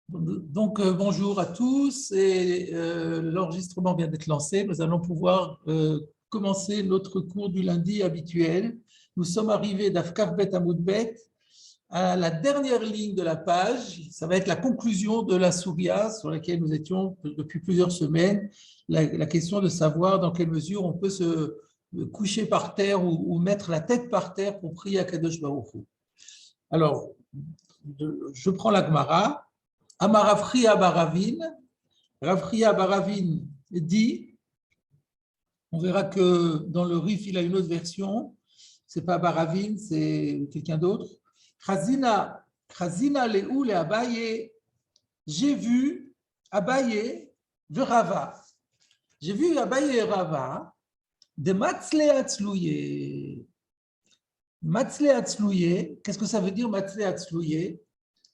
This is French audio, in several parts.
Bonjour à tous et l'enregistrement vient d'être lancé. Nous allons pouvoir commencer notre cours du lundi habituel. Nous sommes arrivés d'Afkaf Bet Amoud Bet à la dernière ligne de la page. Ça va être la conclusion de la Souria sur laquelle nous étions depuis plusieurs semaines. La question de savoir dans quelle mesure on peut se coucher par terre ou mettre la tête par terre pour prier à Kadosh Baruch Hu. Alors, je prends la Gemara. Amar Rafria Baravin. Rafria Baravin dit, on verra que dans le Rif, il a une autre version, c'est pas Baravin, c'est quelqu'un d'autre. Chazina Leou le Abaye, j'ai vu Abaye de Rava. J'ai vu Abaye et Rava de Matzle Atzlouye. Matzle Atzlouye, qu'est-ce que ça veut dire Matzle Atzlouye?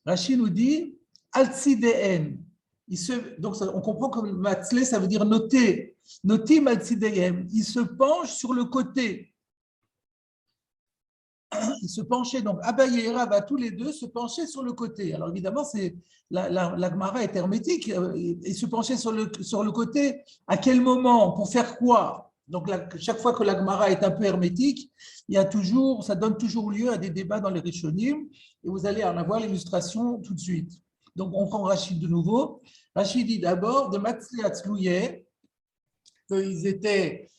Rachid nous dit Al-Tzideen. Donc, on comprend que Matzle, ça veut dire noter. Notim Al-Tzideen. Il se penche sur le côté. Il se penchait, donc Abaye et Rava, tous les deux, se penchaient sur le côté. Alors, évidemment, la Gemara est hermétique. Il se penchait sur le côté. À quel moment? Pour faire quoi? Donc, chaque fois que la Gemara est un peu hermétique, ça donne toujours lieu à des débats dans les Rishonim. Et vous allez en avoir l'illustration tout de suite. Donc, on prend Rachid de nouveau. Rachid dit d'abord de Matzli Atzlouye, qu'ils étaient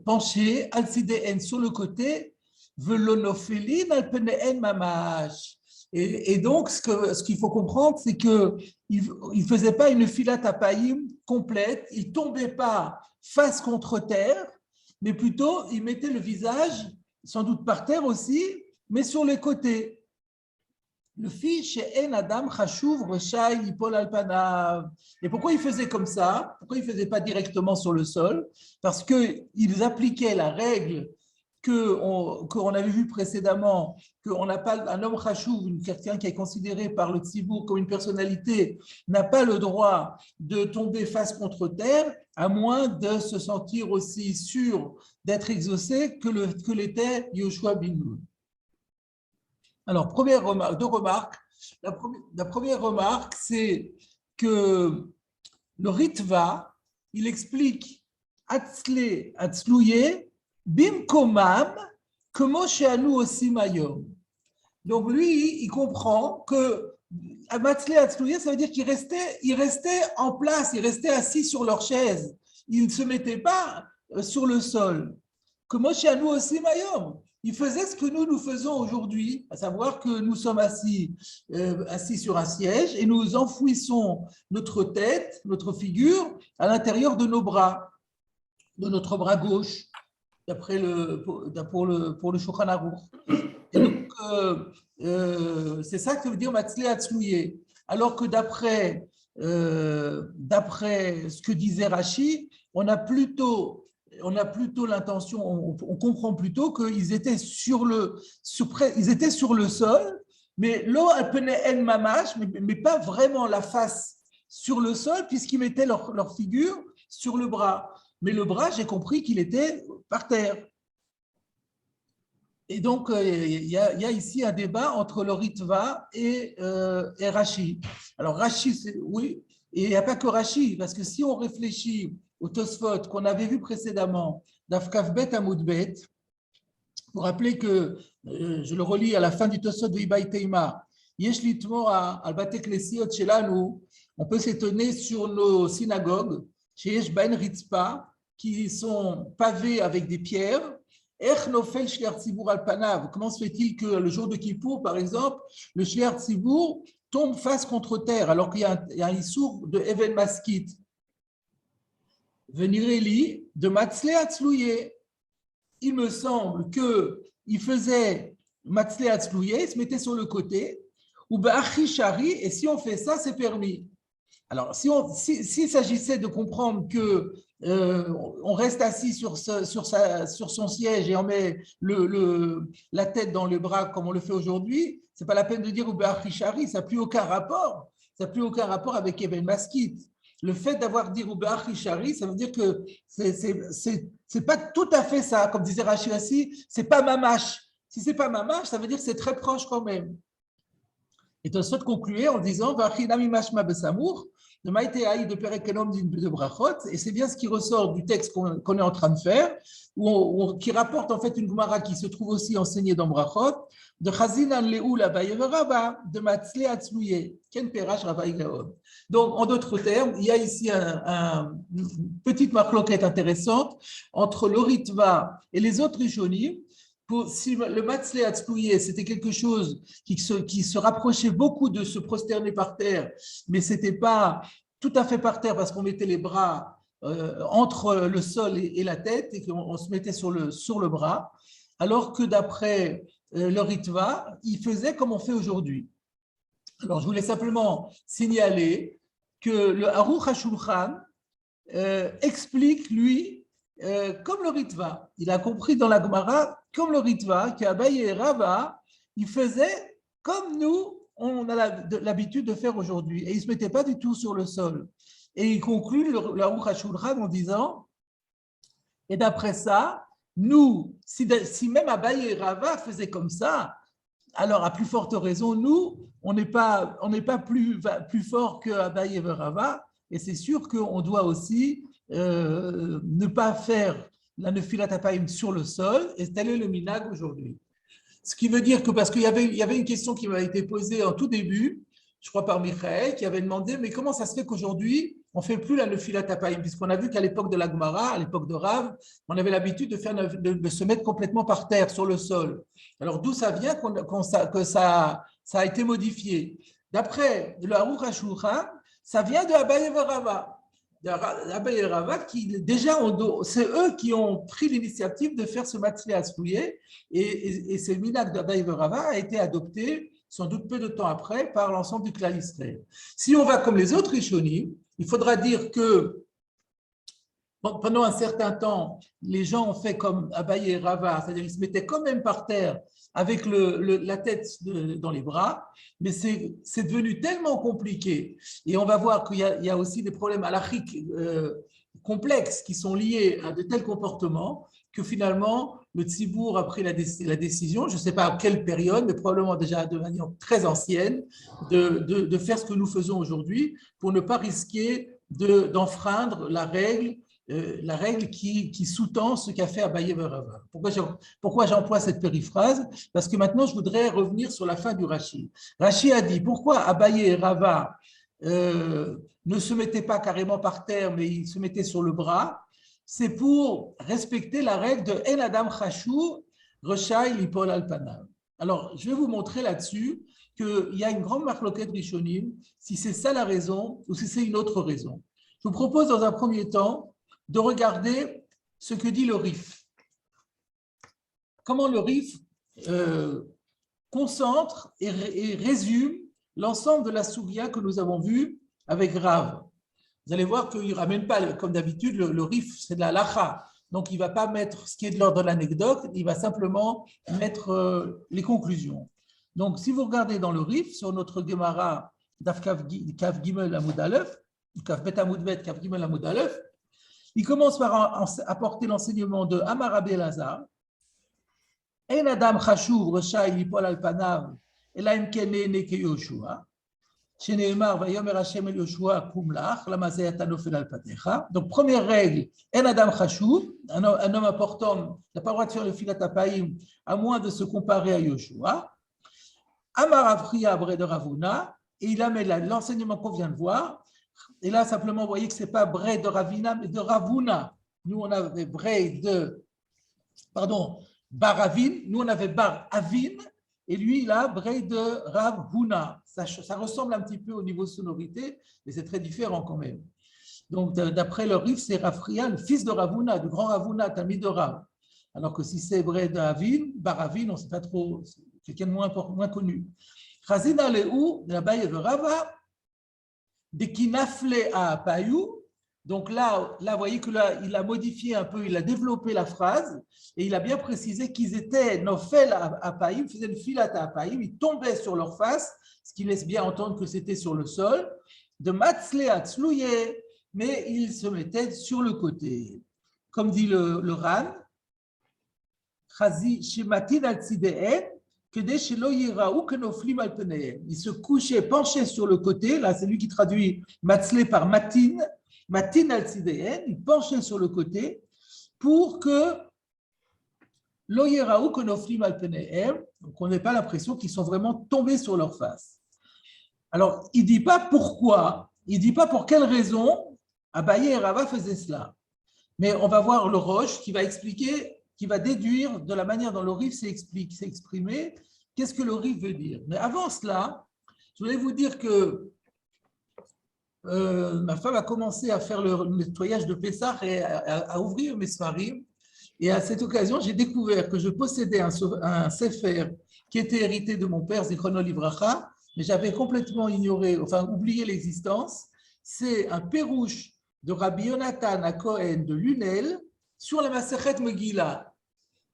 penchés, Al-Sideen sur le côté, Velonophéline, Al-Peneen Mamash. Et donc, ce qu'il faut comprendre, c'est qu'il ne faisait pas une filat apaïm complète, il ne tombait pas face contre terre, mais plutôt, il mettait le visage, sans doute par terre aussi, mais sur les côtés. Le fils chez En Adam Chashuv Reshai Yipol Alpanav. Et pourquoi il faisait comme ça? Pourquoi il ne faisait pas directement sur le sol? Parce qu'ils appliquaient la règle qu'on avait vue précédemment, qu'on n'a pas un homme Chashuv, quelqu'un qui est considéré par le Tzibour comme une personnalité, n'a pas le droit de tomber face contre terre, à moins de se sentir aussi sûr d'être exaucé que l'était Yoshua bin Nun. Alors, deux remarques. La première remarque, c'est que le Ritva, il explique Atzle, Atzlouye, Bimkomam, Komo Sheanu aussi Mayom. Donc, lui, il comprend que Atzle, Atzlouye, ça veut dire qu'il restait en place, il restait assis sur leur chaise. Il ne se mettait pas sur le sol. Komo Sheanu aussi Mayom. Il faisait ce que nous faisons aujourd'hui, à savoir que nous sommes assis sur un siège et nous enfouissons notre tête, notre figure, à l'intérieur de nos bras, de notre bras gauche, pour le Shulchan Aruch. Et donc, c'est ça que veut dire Matzle Atzlouye. Alors que d'après ce que disait Rashi, on a plutôt l'intention, on comprend plutôt qu'ils étaient sur le sol, mais l'eau alpenait en mamash, mais pas vraiment la face sur le sol, puisqu'ils mettaient leur figure sur le bras. Mais le bras, j'ai compris qu'il était par terre. Et donc, il y a ici un débat entre le Ritva et Rashi. Alors, Rashi, oui, et il n'y a pas que Rashi, parce que si on réfléchit au Tosfot qu'on avait vu précédemment, d'Afkaf Bet Amoud Bet, pour rappeler que, je le relis à la fin du Tosfot de Ibaï Teima, Yesh litmo al bate klesiot shelanu, on peut s'étonner sur nos synagogues, chez Yesh Baen Ritzpa, qui sont pavées avec des pierres. Comment se fait-il que le jour de Kippour, par exemple, le Shliach Tzibour tombe face contre terre alors qu'il y a un issour de Even Maskit? Venireli de Matzle Atzlouye. Il me semble qu'il faisait Matzle Atzlouye, il se mettait sur le côté, ou Ba'achi Shari, et si on fait ça, c'est permis. Alors, s'il s'agissait de comprendre que on reste assis sur son siège et on met la tête dans le bras comme on le fait aujourd'hui, ce n'est pas la peine de dire Ube'achi Shari, ça n'a plus aucun rapport. Ça n'a plus aucun rapport avec Eben Maskit. Le fait d'avoir dit Ube'achi Shari, ça veut dire que c'est pas tout à fait ça. Comme disait Rachid Assi, c'est pas mamash. Si c'est pas mamash, ça veut dire que c'est très proche quand même. Et Tosfot concluait en disant Vachinami mashma besamour, de Maïté Haï de Perekenom de Brachot, et c'est bien ce qui ressort du texte qu'on est en train de faire, qui rapporte en fait une Gemara qui se trouve aussi enseignée dans Brachot, de Chazinan Leou la Bayeverava, de Matzle Atzlouye, Ken Perash Ravaï Gaon. Donc, en d'autres termes, il y a ici une petite marloquette intéressante entre le Ritva et les autres Rishonim. Si le Matzle Atzlouye, c'était quelque chose qui se rapprochait beaucoup de se prosterner par terre, mais ce n'était pas tout à fait par terre parce qu'on mettait les bras entre le sol et la tête et qu'on se mettait sur le bras, alors que d'après le Ritva, il faisait comme on fait aujourd'hui. Alors, je voulais simplement signaler que le Aruch HaShulchan explique, lui, comme le Ritva. Il a compris dans la Gemara, comme le Ritva, qu'Abaye et Rava, ils faisaient comme nous, on a l'habitude de faire aujourd'hui. Et ils ne se mettaient pas du tout sur le sol. Et il conclut le Aruch HaShulchan en disant, et d'après ça, nous, si même Abaye et Rava faisaient comme ça, alors à plus forte raison, nous, on n'est pas plus fort que Abaye et Rava, et c'est sûr qu'on doit aussi ne pas faire la nefilat apayim sur le sol, et tel est le minag aujourd'hui. Ce qui veut dire que, parce qu'il y avait une question qui m'a été posée en tout début, je crois par Michael, qui avait demandé, mais comment ça se fait qu'aujourd'hui, on ne fait plus la nefilat apayim, puisqu'on a vu qu'à l'époque de la Gemara, à l'époque de Rav, on avait l'habitude de se mettre complètement par terre, sur le sol. Alors d'où ça vient que ça a été modifié? D'après le Aruch HaShulchan, ça vient de Abaye et Rava. Abaye et Rava, qui déjà, c'est eux qui ont pris l'initiative de faire ce matzli atzlouye, et ce minag d'Abaye et Rava a été adopté sans doute peu de temps après par l'ensemble du Klal Israël. Si on va comme les autres Rishonim, il faudra dire que pendant un certain temps, les gens ont fait comme Abaye et Rava, c'est-à-dire ils se mettaient quand même par terre avec la tête dans les bras, mais c'est devenu tellement compliqué. Et on va voir qu'il y a aussi des problèmes halachiques complexes qui sont liés à de tels comportements que finalement, le Tzibour a pris la décision, je ne sais pas à quelle période, mais probablement déjà de manière très ancienne, de faire ce que nous faisons aujourd'hui pour ne pas risquer d'enfreindre la règle qui sous-tend ce qu'a fait Abaye et Rava. Pourquoi j'emploie cette périphrase? Parce que maintenant, je voudrais revenir sur la fin du Rashi. Rashi a dit, pourquoi Abaye et Rava ne se mettaient pas carrément par terre, mais ils se mettaient sur le bras? C'est pour respecter la règle de En Adam Chashur, Reshai Lipol Alpanav. Alors, je vais vous montrer là-dessus qu'il y a une grande marloquette Rishonim, si c'est ça la raison ou si c'est une autre raison. Je vous propose dans un premier temps de regarder ce que dit le Rif. Comment le Rif concentre et résume l'ensemble de la Sougia que nous avons vue avec Rav. Vous allez voir qu'il ne ramène pas, comme d'habitude, le Rif, c'est de la lacha. Donc, il ne va pas mettre ce qui est de l'ordre de l'anecdote, il va simplement mettre les conclusions. Donc, si vous regardez dans le Rif, sur notre Gemara, Daf Kav Gimel Amud Aleph, Kav Bet Amud Bet, Kav Gimel Amud Aleph, il commence par apporter l'enseignement de Amar Rabbi Elazar. En Adam Chashuv Reshai Lipol al Panav Elaim Kene Neke Yoshua. Sheneemar Vayomer Hashem El Yoshua Kumlach Lamazeyata Nofel al Patecha. Donc première règle, En Adam Chashuv, un homme important, n'a pas le droit de faire le filat apaïm à moins de se comparer à Yoshua. Amar Avriya Bre de Ravuna, et il amène l'enseignement qu'on vient de voir. Et là, simplement, vous voyez que ce n'est pas Bre de Ravina, mais de Ravuna. Nous, on avait Bre de, Baravin. Nous, on avait Bar Avin. Et lui, il a Bre de Ravuna. Ça ressemble un petit peu au niveau sonorité, mais c'est très différent quand même. Donc, d'après le Rif, c'est Rafria, le fils de Ravuna, du grand Ravuna, Tamid de Rav. Alors que si c'est Bre de Avin, Baravin, on ne sait pas trop, c'est quelqu'un de moins connu. Chazina Leou, Abaye de Rava, de Kinafle à Payou. Donc là, vous voyez que là, il a modifié un peu, il a développé la phrase et il a bien précisé qu'ils étaient Nofel à Payou, ils faisaient le filat à Payou, ils tombaient sur leur face, ce qui laisse bien entendre que c'était sur le sol. De Matzle à Tzlouye, mais ils se mettaient sur le côté. Comme dit le Ran, Chazi Shematin al Tzideen, que des shelo yiraou que noflim al penehem. Il se couchait penché sur le côté. Là, c'est lui qui traduit matzlé par matin. Matin al tzidehen. Il penchait sur le côté pour que lo yiraou que noflim al penehem. Donc, on n'ait pas l'impression qu'ils sont vraiment tombés sur leur face. Alors, il ne dit pas pourquoi, il ne dit pas pour quelle raison Abaye et Rava faisaient cela. Mais on va voir le Roche qui va expliquer, qui va déduire de la manière dont le Rif s'est exprimé, qu'est-ce que le Rif veut dire. Mais avant cela, je voulais vous dire que ma femme a commencé à faire le nettoyage de Pessah et à ouvrir mes Sfarim. Et à cette occasion, j'ai découvert que je possédais un Sefer qui était hérité de mon père, Zichrono Livracha, mais j'avais complètement ignoré, enfin oublié l'existence. C'est un pérouche de Rabbi Yonatan à Cohen de Lunel sur la Masechet Megillah.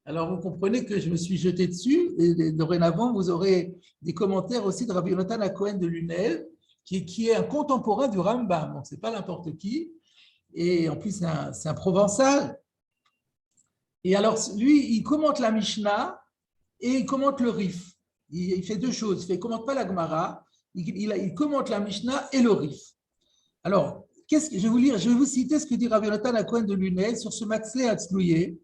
Alors vous comprenez que je me suis jeté dessus et dorénavant vous aurez des commentaires aussi de Rabbi Yonatan à Cohen de Lunel qui est un contemporain du Rambam, donc c'est pas n'importe qui, et en plus c'est un provençal. Et alors lui il commente la Mishnah et il commente le Rif. Il fait deux choses. Il ne commente pas la Gemara, il commente la Mishnah et le Rif. Alors, je vais vous citer ce que dit Rabbi Yonatan à Cohen de Lunel sur ce Matzlé Hatzlouye.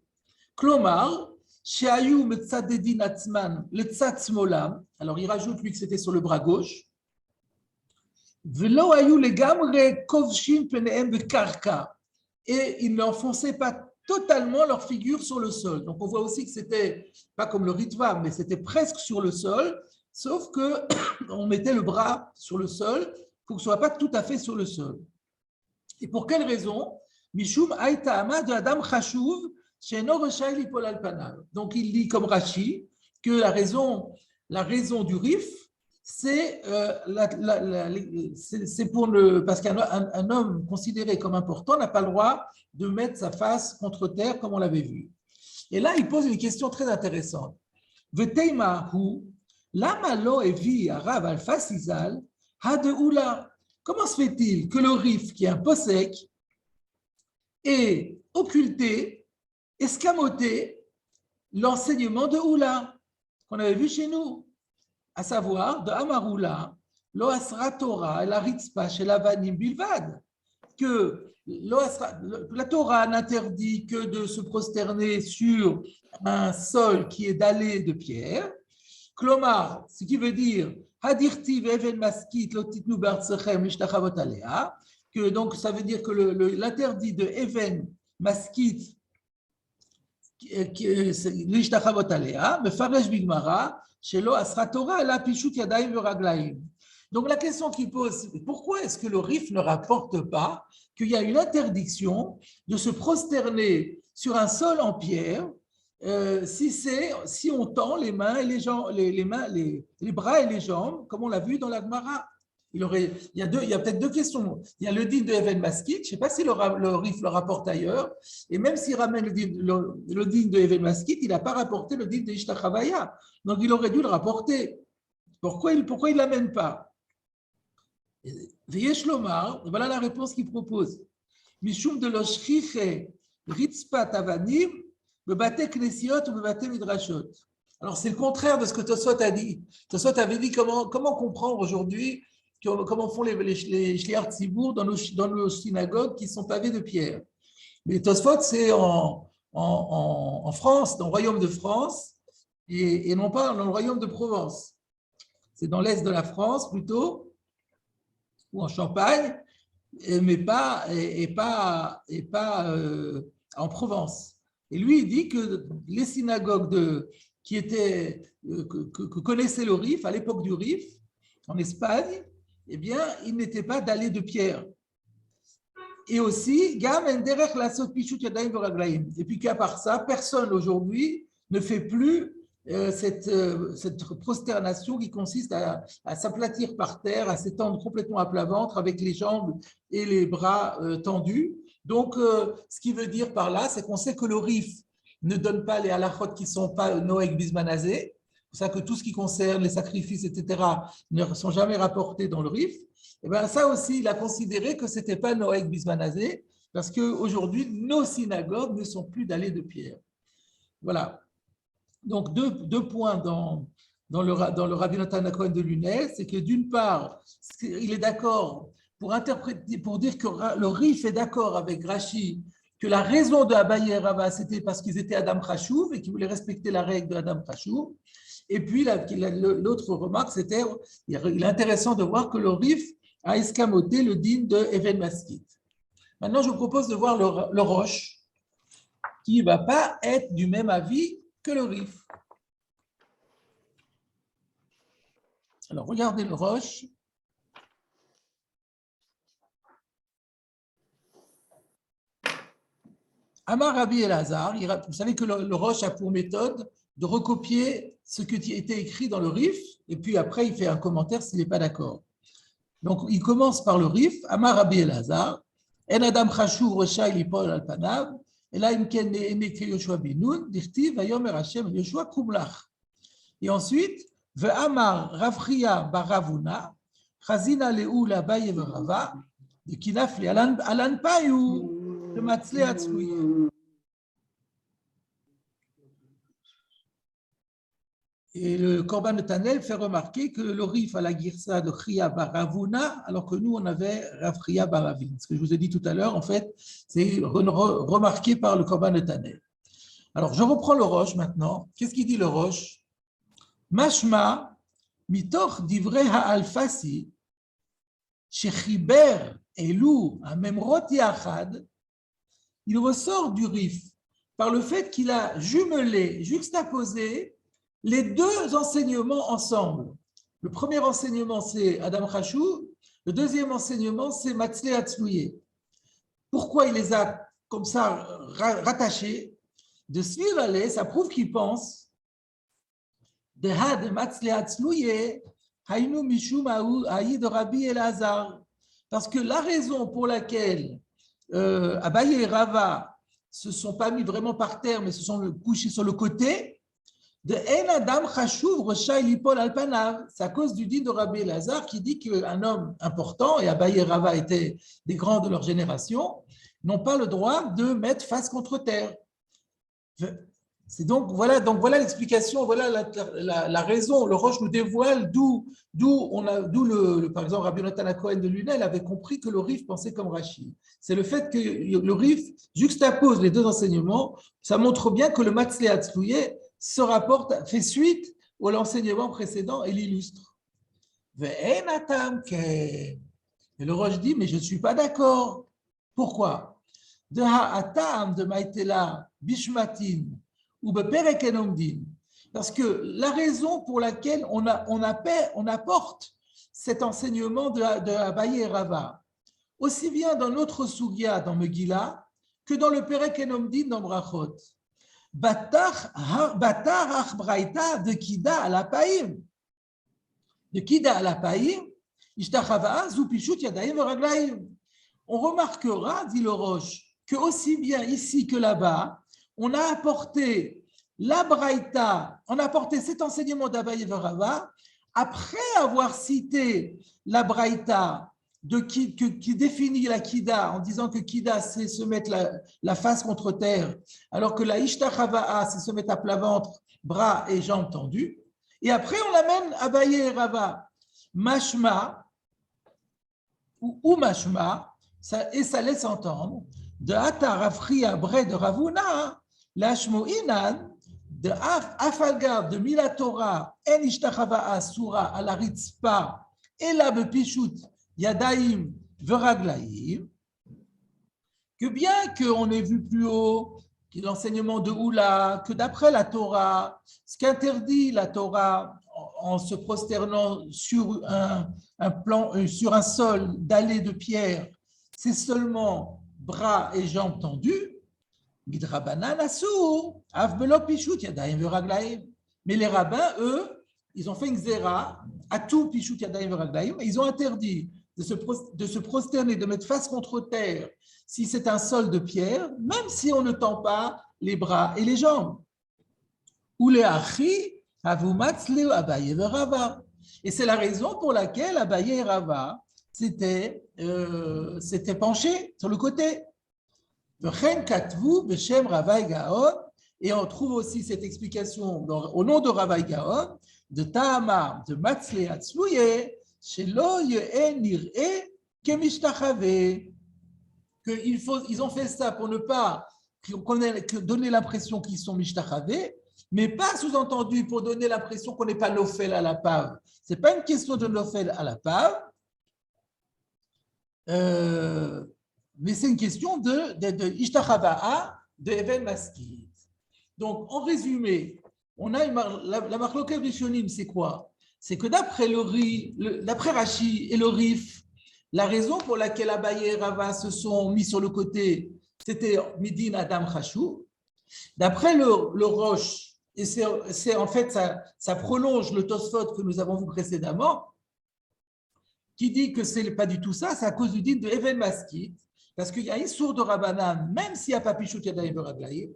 Klomar, Sheayu Metzadedin Atzman, le Tzatz Molam. Alors, il rajoute lui que c'était sur le bras gauche. Velo Ayu Legamre Kovshin Penehem Bekarka. Et il n'enfonçait pas totalement leur figure sur le sol. Donc, on voit aussi que c'était pas comme le Ritva, mais c'était presque sur le sol, sauf qu'on mettait le bras sur le sol pour que ce ne soit pas tout à fait sur le sol. Et pour quelle raison? Mishum Aïta Ama de Adam Chashuv, Sheno Reshaï Lipol Alpanav. Donc, il dit comme Rashi que la raison du Rif, c'est parce qu'un homme considéré comme important n'a pas le droit de mettre sa face contre terre comme on l'avait vu. Et là, il pose une question très intéressante. Comment se fait-il que le Rif, qui est un possèque, ait occulté, escamoté l'enseignement de Oula qu'on avait vu chez nous, à savoir de Amaroula, lo asra Torah et la ritzpa chez la vanim bilvad, que la Torah n'interdit que de se prosterner sur un sol qui est dallé de pierre. Klomar, ce qui veut dire hadirti ve'even maskit lo titnu b'artsechem lishtachavot alea, que donc ça veut dire que l'interdit de even maskit lishtachavot alea, mefaresh bigmara shelo asra Torah la pishut yadayim ve'raglaim. Donc la question qu'il pose, c'est pourquoi est-ce que le Rif ne rapporte pas qu'il y a une interdiction de se prosterner sur un sol en pierre si on tend les mains et les jambes, les bras et les jambes, comme on l'a vu dans la Gemara. Il y a peut-être deux questions. Il y a le din de Even Maskit, je ne sais pas si le Rif le rapporte ailleurs, et même s'il ramène le din de Even Maskit, il n'a pas rapporté le din de Ishtachavaya. Donc il aurait dû le rapporter. Pourquoi il ne l'amène pas? Veyesh Lomar, voilà la réponse qu'il propose. Mishum de l'oshriche ritzpat avanim bebate knesiot ou bebate midrashot. Alors c'est le contraire de ce que Tosfot a dit. Tosfot avait dit comment comprendre aujourd'hui comment font les shliach tzibour dans nos synagogues qui sont pavées de pierre. Mais Tosfot c'est en France, dans le royaume de France et non pas dans le royaume de Provence. C'est dans l'est de la France plutôt, ou en Champagne, mais pas en Provence. Et lui, il dit que les synagogues que connaissait le Rif, à l'époque du Rif, en Espagne, eh bien, ils n'étaient pas dallés de pierre. Et aussi, et puis qu'à part ça, personne aujourd'hui ne fait plus cette prosternation qui consiste à s'aplatir par terre, à s'étendre complètement à plat ventre avec les jambes et les bras tendus. Donc, ce qui veut dire par là, c'est qu'on sait que le Rif ne donne pas les halachot qui ne sont pas Noeg Bismanazé. C'est pour ça que tout ce qui concerne les sacrifices, etc., ne sont jamais rapportés dans le Rif. Et bien ça aussi, il a considéré que ce n'était pas Noeg Bismanazé, parce qu'aujourd'hui, nos synagogues ne sont plus dallées de pierre. Voilà. Donc, deux points dans dans le Rabbi Natan Cohen de Lunel, c'est que d'une part, il est d'accord pour interpréter, pour dire que le Rif est d'accord avec Rashi que la raison de Abaye et Rava, c'était parce qu'ils étaient Adam Khashouv et qu'ils voulaient respecter la règle de Adam Khashouv. Et puis, l'autre remarque, c'était il est intéressant de voir que le Rif a escamoté le din de Even Maskit. Maintenant, je vous propose de voir le Roche, qui ne va pas être du même avis que le Rif. Alors, regardez le Roche. Amar Rabbi Elazar, vous savez que le Roche a pour méthode de recopier ce qui était écrit dans le Rif, et puis après, il fait un commentaire s'il n'est pas d'accord. Donc, il commence par le Rif, Amar Rabbi Elazar, En Adam Chashuv Roshaï Lipol al Panav, et là, Imken Neke Yoshua Binoun, Dirti, Vayomer Hashem Yoshua Kumlach. Et ensuite, Ve'amar Ravchia Baravuna, Chazina Le'ula Baye Verava, de Kinafli Alan Payou, de Matzle Atzlouye. Et le Korban de Tanel fait remarquer que le Rif a la Girsa de Chria Baravuna, alors que nous, on avait Ravchia Baravin. Ce que je vous ai dit tout à l'heure, en fait, c'est remarqué par le Korban de Tanel. Alors, je reprends le Roche maintenant. Qu'est-ce qu'il dit le Roche? Mashma, mitoch divrei ha'alfasi, shechiber elu ha'memrot yachad, il ressort du Rif par le fait qu'il a jumelé, juxtaposé les deux enseignements ensemble. Le premier enseignement, c'est Adam Khashou. Le deuxième enseignement, c'est Matzle Atzlouye. Pourquoi il les a comme ça rattachés? De Svirale, ça prouve qu'il pense de Had Matzle Atzlouye, Hainu Mishum Haïd Rabbi Elazar. Parce que la raison pour laquelle Abaye et Rava se sont pas mis vraiment par terre, mais se sont couchés sur le côté, de En Adam Chashuv Roshaï Lipol al Panav, c'est à cause du din de Rabbi Elazar qui dit qu'un homme important, et Abaye et Rava étaient des grands de leur génération, n'ont pas le droit de mettre face contre terre. C'est donc voilà l'explication, voilà la raison. Le Roche nous dévoile d'où par exemple Rabbi Natan Cohen de Lunel avait compris que le Rif pensait comme Rashi. C'est le fait que le Rif juxtapose les deux enseignements, ça montre bien que le Matzle Atzlouye fait suite à l'enseignement précédent et l'illustre. Et le Roche dit, mais je ne suis pas d'accord. Pourquoi? De ha'atam de maïtela bishmatin ou beperek enomdin. Parce que la raison pour laquelle on apporte cet enseignement de Abaye et Rava, aussi bien dans notre Sugya, dans Megillah, que dans le Perek Enomdin dans Brachot. Batar achbraïta de Kida à la Païm. De Kida à la Païm, Ishtachava Zupishut Yadaim Raglaim. On remarquera, dit le Roche, que aussi bien ici que là-bas, on a apporté la Braïta, on a apporté cet enseignement d'Abaye et Rava après avoir cité la Braïta qui définit la Kida en disant que Kida, c'est se mettre la face contre terre, alors que la Ishtachava'a, c'est se mettre à plat ventre, bras et jambes tendus. Et après, on l'amène à Abaye et Rava. Mashma, ou Mashma, et ça laisse entendre, de Atar Afria Bre de Ravuna, l'Ashmo'inan, de Afalgar de Milatora, En Ishtachava'a Sura à la Ritzpa, et la Bepishut, Yadaim Veraglaim, que bien qu'on ait vu plus haut l'enseignement de Oula, que d'après la Torah, ce qu'interdit la Torah en se prosternant sur sur un sol dallé de pierre, c'est seulement bras et jambes tendus. Midrabanan Asur, Avbelo Pishut Yadaim Veraglaim. Mais les rabbins, eux, ils ont fait une zéra à tout Pishut Yadaim Veraglaim et ils ont interdit de se prosterner, de mettre face contre terre, si c'est un sol de pierre, même si on ne tend pas les bras et les jambes. Ou les achi, avumatzleu Abaye et Rava. Et c'est la raison pour laquelle Abaye et Rava s'étaient penchés sur le côté. Et on trouve aussi cette explication au nom de Rava et Gaon, de Tahama, de Matzle Atzlouye, Shelo Ye'en Nir'e Kemishtachave. Ils ont fait ça pour ne pas donner l'impression qu'ils sont Mishtachave, mais pas sous-entendu pour donner l'impression qu'on n'est pas Nofel à la pave. Ce n'est pas une question de Nofel à la pave, mais c'est une question de Ishtachava'a, de Even Maskit. Donc, en résumé, on a la Marloket Rishonim, c'est quoi? C'est que d'après Rashi et le Rif, la raison pour laquelle Abaye et Rava se sont mis sur le côté, c'était Midin Adam Chashou. D'après le Roche, et c'est en fait, ça prolonge le Tosfot que nous avons vu précédemment, qui dit que ce n'est pas du tout ça, c'est à cause du din de Even Maskit, parce qu'il y a un Issour de Rabbanan, même s'il n'y a pas Pichut Yadayim Beraglaïm,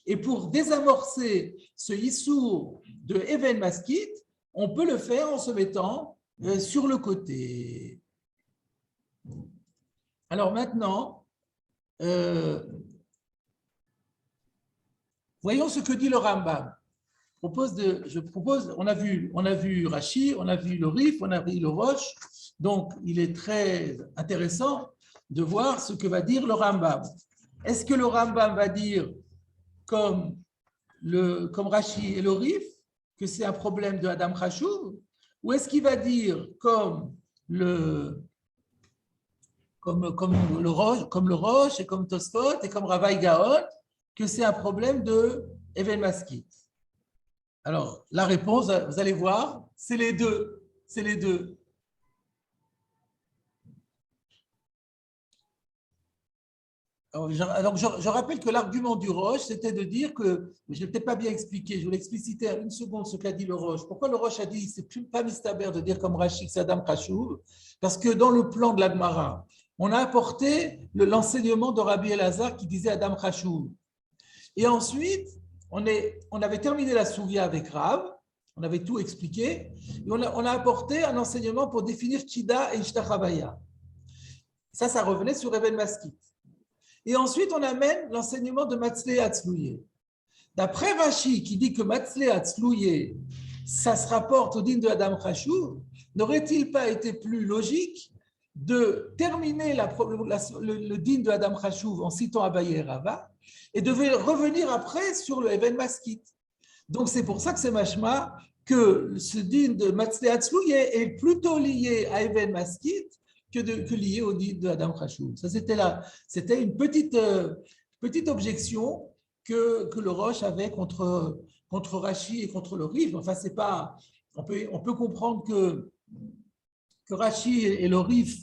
et pour désamorcer ce Issour de Even Maskit, on peut le faire en se mettant sur le côté. Alors maintenant, voyons ce que dit le Rambam. On a vu Rashi, on a vu le Rif, on a vu le Roche, donc il est très intéressant de voir ce que va dire le Rambam. Est-ce que le Rambam va dire comme Rashi et le Rif, que c'est un problème de Adam Chashouv, ou est-ce qu'il va dire comme le Roche et comme Tosfot et comme Ravaï Gaon, que c'est un problème de Even Maskit? Alors, la réponse, vous allez voir, c'est les deux. C'est les deux. Alors, je rappelle que l'argument du Roche, c'était de dire que, je n'ai peut-être pas bien expliqué, je voulais expliciter une seconde ce qu'a dit le Roche. Pourquoi le Roche a dit, c'est pas mistaber de dire comme Rachid, c'est Adam Khashouv? Parce que dans le plan de l'Agmara, on a apporté l'enseignement de Rabbi Elazar qui disait Adam Khashouv. Et ensuite, on avait terminé la souvia avec Rav, on avait tout expliqué, et on a apporté un enseignement pour définir Chida et Ishtachavaya. Ça revenait sur Even Maskit. Et ensuite, on amène l'enseignement de Matzle Atzlouye. D'après Rashi, qui dit que Matzle Atzlouye, ça se rapporte au din de Adam Khashouv, n'aurait-il pas été plus logique de terminer le din de Adam Khashouv en citant Abaye et Rava et de revenir après sur le Even Maskit? Donc, c'est pour ça que c'est mashma que ce din de Matzle Atzlouye est plutôt lié à Even Maskit que lié au din de Adam Khashouv. Ça, c'était une petite objection que le Roche avait contre Rashi et contre le Rif. Enfin, c'est pas, on peut comprendre que Rashi et le Rif,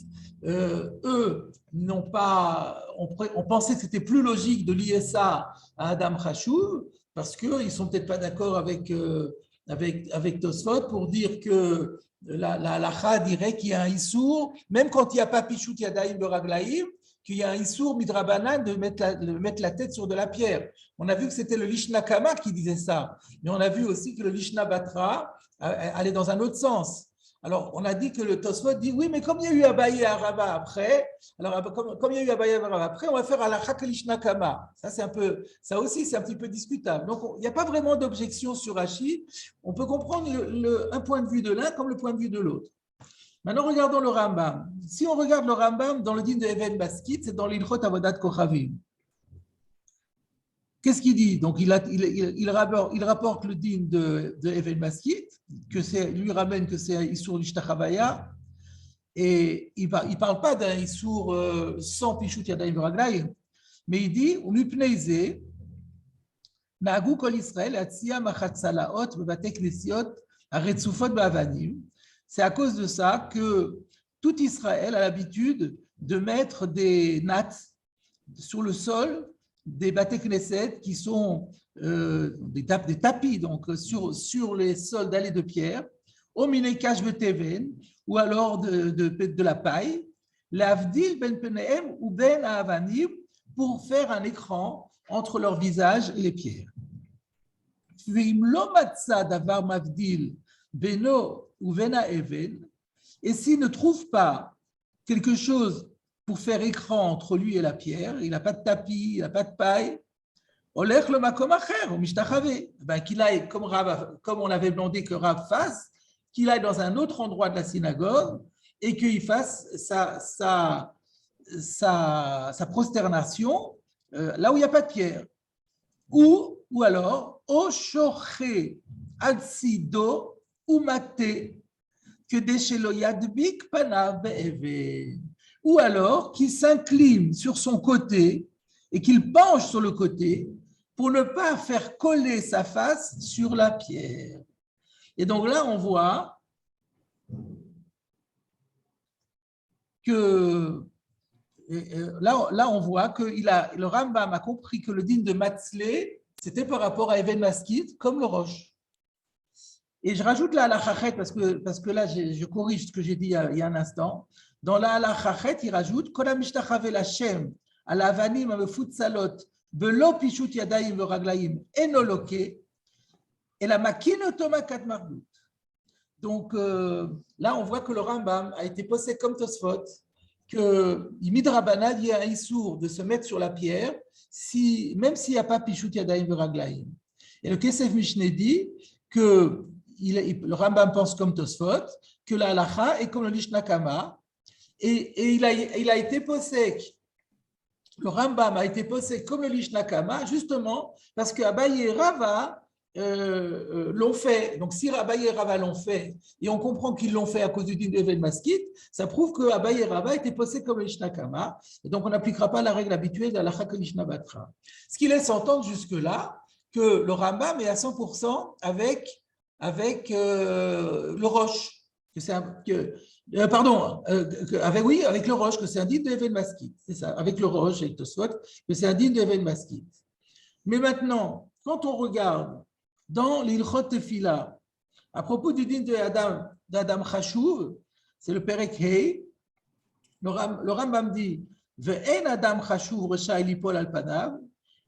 eux, n'ont pas, on pensait que c'était plus logique de lier ça à Adam Khashouv parce qu'ils ne sont peut-être pas d'accord avec Tosfot pour dire que la halakha dirait qu'il y a un issour, même quand il n'y a pas Pichut Yadayim Beraglaïm, qu'il y a un issour midrabanan de mettre la tête sur de la pierre. On a vu que c'était le Lishna Kama qui disait ça, mais on a vu aussi que le Lishna Batra allait dans un autre sens. Alors, on a dit que le Tosfot dit, oui, mais comme il y a eu Abaye et Rava après, alors comme il y a eu Abaye et Rava après, on va faire halakha que Lishna Kama. Ça aussi, c'est un petit peu discutable. Donc, il n'y a pas vraiment d'objection sur Rashi. On peut comprendre un point de vue de l'un comme le point de vue de l'autre. Maintenant, regardons le Rambam. Si on regarde le Rambam dans le din de Even Maskit, c'est dans l'Ilchot Avodat Kochavim. Qu'est-ce qu'il dit? Donc, il rapporte le din de Even Maskit, lui ramène que c'est un Issour l'Ishtachavaya, et il ne parle pas d'un Issour sans Pichut Yadayim Beraglaïm, mais il dit Umipneize, Na'agu Kol Israël, Atzia Machatzalaot, Bebate Knesiot, Aretzufot Ba'avanim. C'est à cause de ça que tout Israël a l'habitude de mettre des nattes sur le sol des Bate Knesset qui sont des tapis donc sur les sols d'allées de pierre, au minekash beteven, ou alors de la paille, l'avdil ben penehem ou ben avanim, pour faire un écran entre leur visage et les pierres. Veim lo matza davar mavdil beno ou vena even, et s'il ne trouve pas quelque chose pour faire écran entre lui et la pierre, il n'a pas de tapis, il n'a pas de paille, Olech le makom acher, ou mishtachave. Ben, qu'il aille, comme on l'avait demandé que Rav fasse, qu'il aille dans un autre endroit de la synagogue et qu'il fasse sa prosternation là où il n'y a pas de pierre. Ou alors, au shoché alcido ou maté, que déchelo yadbik panav be'eve. Ou alors, qu'il s'incline sur son côté et qu'il penche sur le côté pour ne pas faire coller sa face sur la pierre. Et donc là, on voit que le Rambam a compris que le din de Matzlé, c'était par rapport à Even Maskit, comme le roche. Et je rajoute la halachachet, parce que là, je corrige ce que j'ai dit il y a un instant. Dans la halachachet, il rajoute Kola mishtachave l'Hashem, al avanim amefutsalot, belo pishut yadayim veraglaim, enoloke, et la makin otoma kat mardut. Donc là, on voit que le Rambam a été posé comme Tosfot, que Midrabana dit à Issour de se mettre sur la pierre, même s'il n'y a pas Pishut Yadayim Veraglaim. Et le Kesef Mishneh dit que le Rambam pense comme Tosfot, que la halacha est comme le Lishnakama, et il a été posé. Le Rambam a été posé comme le Lishnakama, justement parce que Abaye et Rava l'ont fait. Donc, si Abaye et Rava l'ont fait, et on comprend qu'ils l'ont fait à cause du din d'Even Maskit, ça prouve que Abaye et Rava étaient posés comme le Lishnakama, et donc on n'appliquera pas la règle habituelle de la Chaka Lishnabatra. Ce qui laisse entendre jusque-là que le Rambam est à 100% avec le Roche. Avec le Roche, que c'est un din de Even Maskit. C'est ça, avec le Roche, avec Tosfot, que c'est un din de Even Maskit. Mais maintenant, quand on regarde dans l'Ilchot Tefila, à propos du din d'Adam Chashuv, c'est le Perek Hei, le Rambam dit Ve'en Adam Chashuv Resha Elipol al Panav,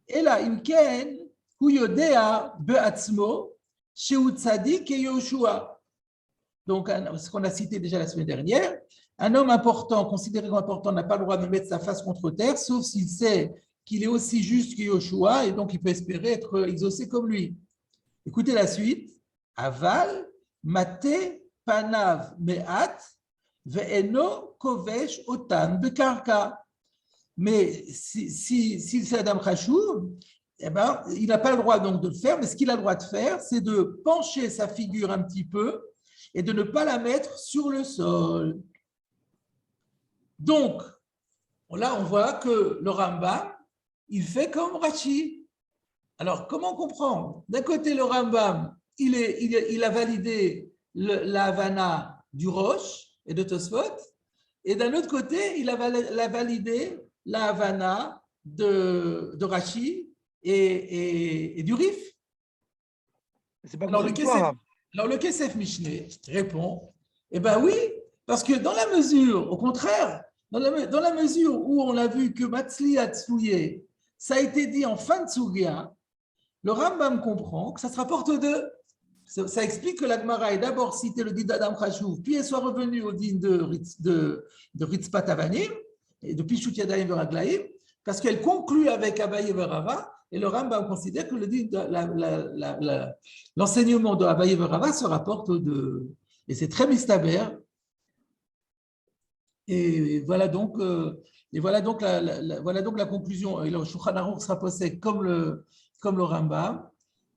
Ela Imken Hu Yodea Be'atzmo Shehu Tzadik et Yoshua. Donc, ce qu'on a cité déjà la semaine dernière, un homme important, considéré comme important, n'a pas le droit de mettre sa face contre terre, sauf s'il sait qu'il est aussi juste que Yoshua, et donc il peut espérer être exaucé comme lui. Écoutez la suite. Aval, Mate, Panav, Me'at, Ve'eno, Kovesh, Otan, de Karka. Mais si c'est Adam Chashuv, eh ben, il n'a pas le droit donc de le faire, mais ce qu'il a le droit de faire, c'est de pencher sa figure un petit peu et de ne pas la mettre sur le sol. Donc, là, on voit que le Rambam, il fait comme Rashi. Alors, comment comprendre? D'un côté, le Rambam, il a validé la Havana du Roche et de Tosfot, et d'un autre côté, il a validé la Havana de Rashi et du Rif. C'est pas contradictoire. Alors, le Kesef Mishneh répond, eh bien oui, parce que dans la mesure, au contraire, dans la mesure où on a vu que Matzli Hatzlouye, ça a été dit en fin de Sugia, le Rambam comprend que ça se rapporte aux deux. Ça explique que la Gemara ait d'abord cité le din d'Adam Chashuv, puis elle soit revenue au din de Ritzpat Avanim et de Pishut Yadayim Veraglaim, parce qu'elle conclut avec Abaye Verava, et le Rambam considère que le din l'enseignement de Abaye Verava se rapporte aux deux. Et c'est très mistaber. Et voilà donc la conclusion. Et le Shulchan Aruch sera posé comme le Rambam.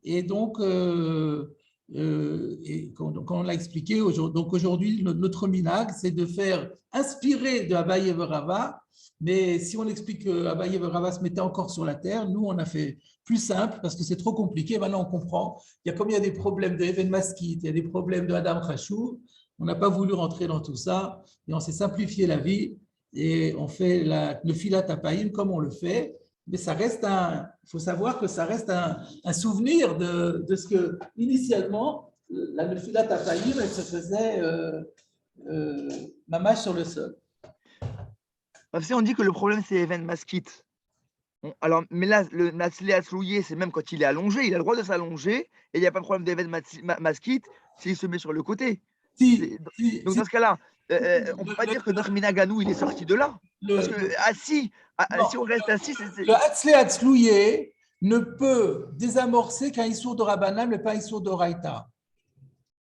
Et donc, quand on l'a expliqué, donc aujourd'hui, notre minhag, c'est de faire inspirer de Abaye et Rava, mais si on explique que Abaye et Rava se mettaient encore sur la terre, nous, on a fait plus simple parce que c'est trop compliqué. Maintenant, on comprend. Comme il y a des problèmes de Even Maskit, il y a des problèmes de Adam Chashuv, on n'a pas voulu rentrer dans tout ça et on s'est simplifié la vie et on fait le filat apaïm comme on le fait. Mais ça reste il faut savoir que ça reste un souvenir de ce que, initialement, la Nefilat Apaïm, elle se faisait mamache sur le sol. On dit que le problème, c'est Even Maskit. Alors, mais là, le Natsli Hatzlouye, c'est même quand il est allongé, il a le droit de s'allonger et il n'y a pas de problème d'Even Maskit s'il se met sur le côté. Donc, dans ce cas-là, on ne peut pas dire que notre Minaganou, il est sorti de là. Parce que si on reste assis, le Hatzli Hatzlouye, ne peut désamorcer qu'un issour de Rabbanan, mais pas un issour de Raïta.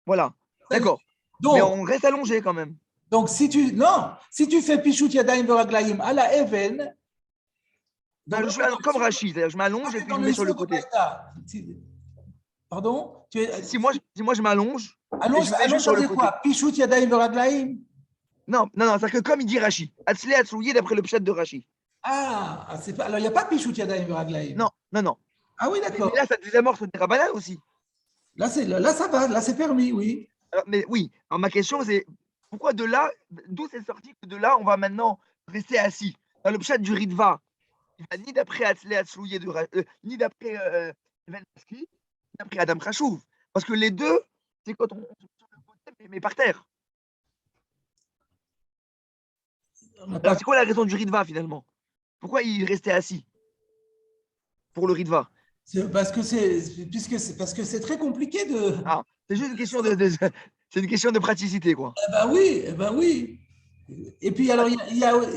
Voilà, d'accord. Mais on reste allongé quand même. Donc, si tu fais Pichut Yadayim Veraglaim à la Even, Donc, comme Rachid, c'est-à-dire je m'allonge et puis je me mets sur le côté. Pardon? Si moi je m'allonge, allonge, ça veut quoi? Pichut Yadayim Veraglaim? Non, c'est que comme il dit Rachid, Atzlé Atzlouye d'après le pshat de Rachid. Ah, alors il n'y a pas Pichut Yadayim Veraglaim. Non. Ah oui, d'accord. Mais là, ça désamorce des Rabbanan aussi. Là, ça va, là, c'est permis, oui. Mais oui, alors ma question, c'est pourquoi de là, d'où c'est sorti que de là, on va maintenant rester assis? Dans le pshat du Ritva, il va ni d'après Atzlé Atzlouye, ni d'après Even Maskit, ni d'après Adam Khashouv. Parce que les deux, c'est quand on se met sur le côté, mais par terre. Alors, c'est quoi la raison du Ritva finalement? Pourquoi il restait assis pour le Ritva? Parce que c'est très compliqué de. Ah, c'est juste une question c'est une question de praticité, quoi. Eh ben oui. Et puis, alors,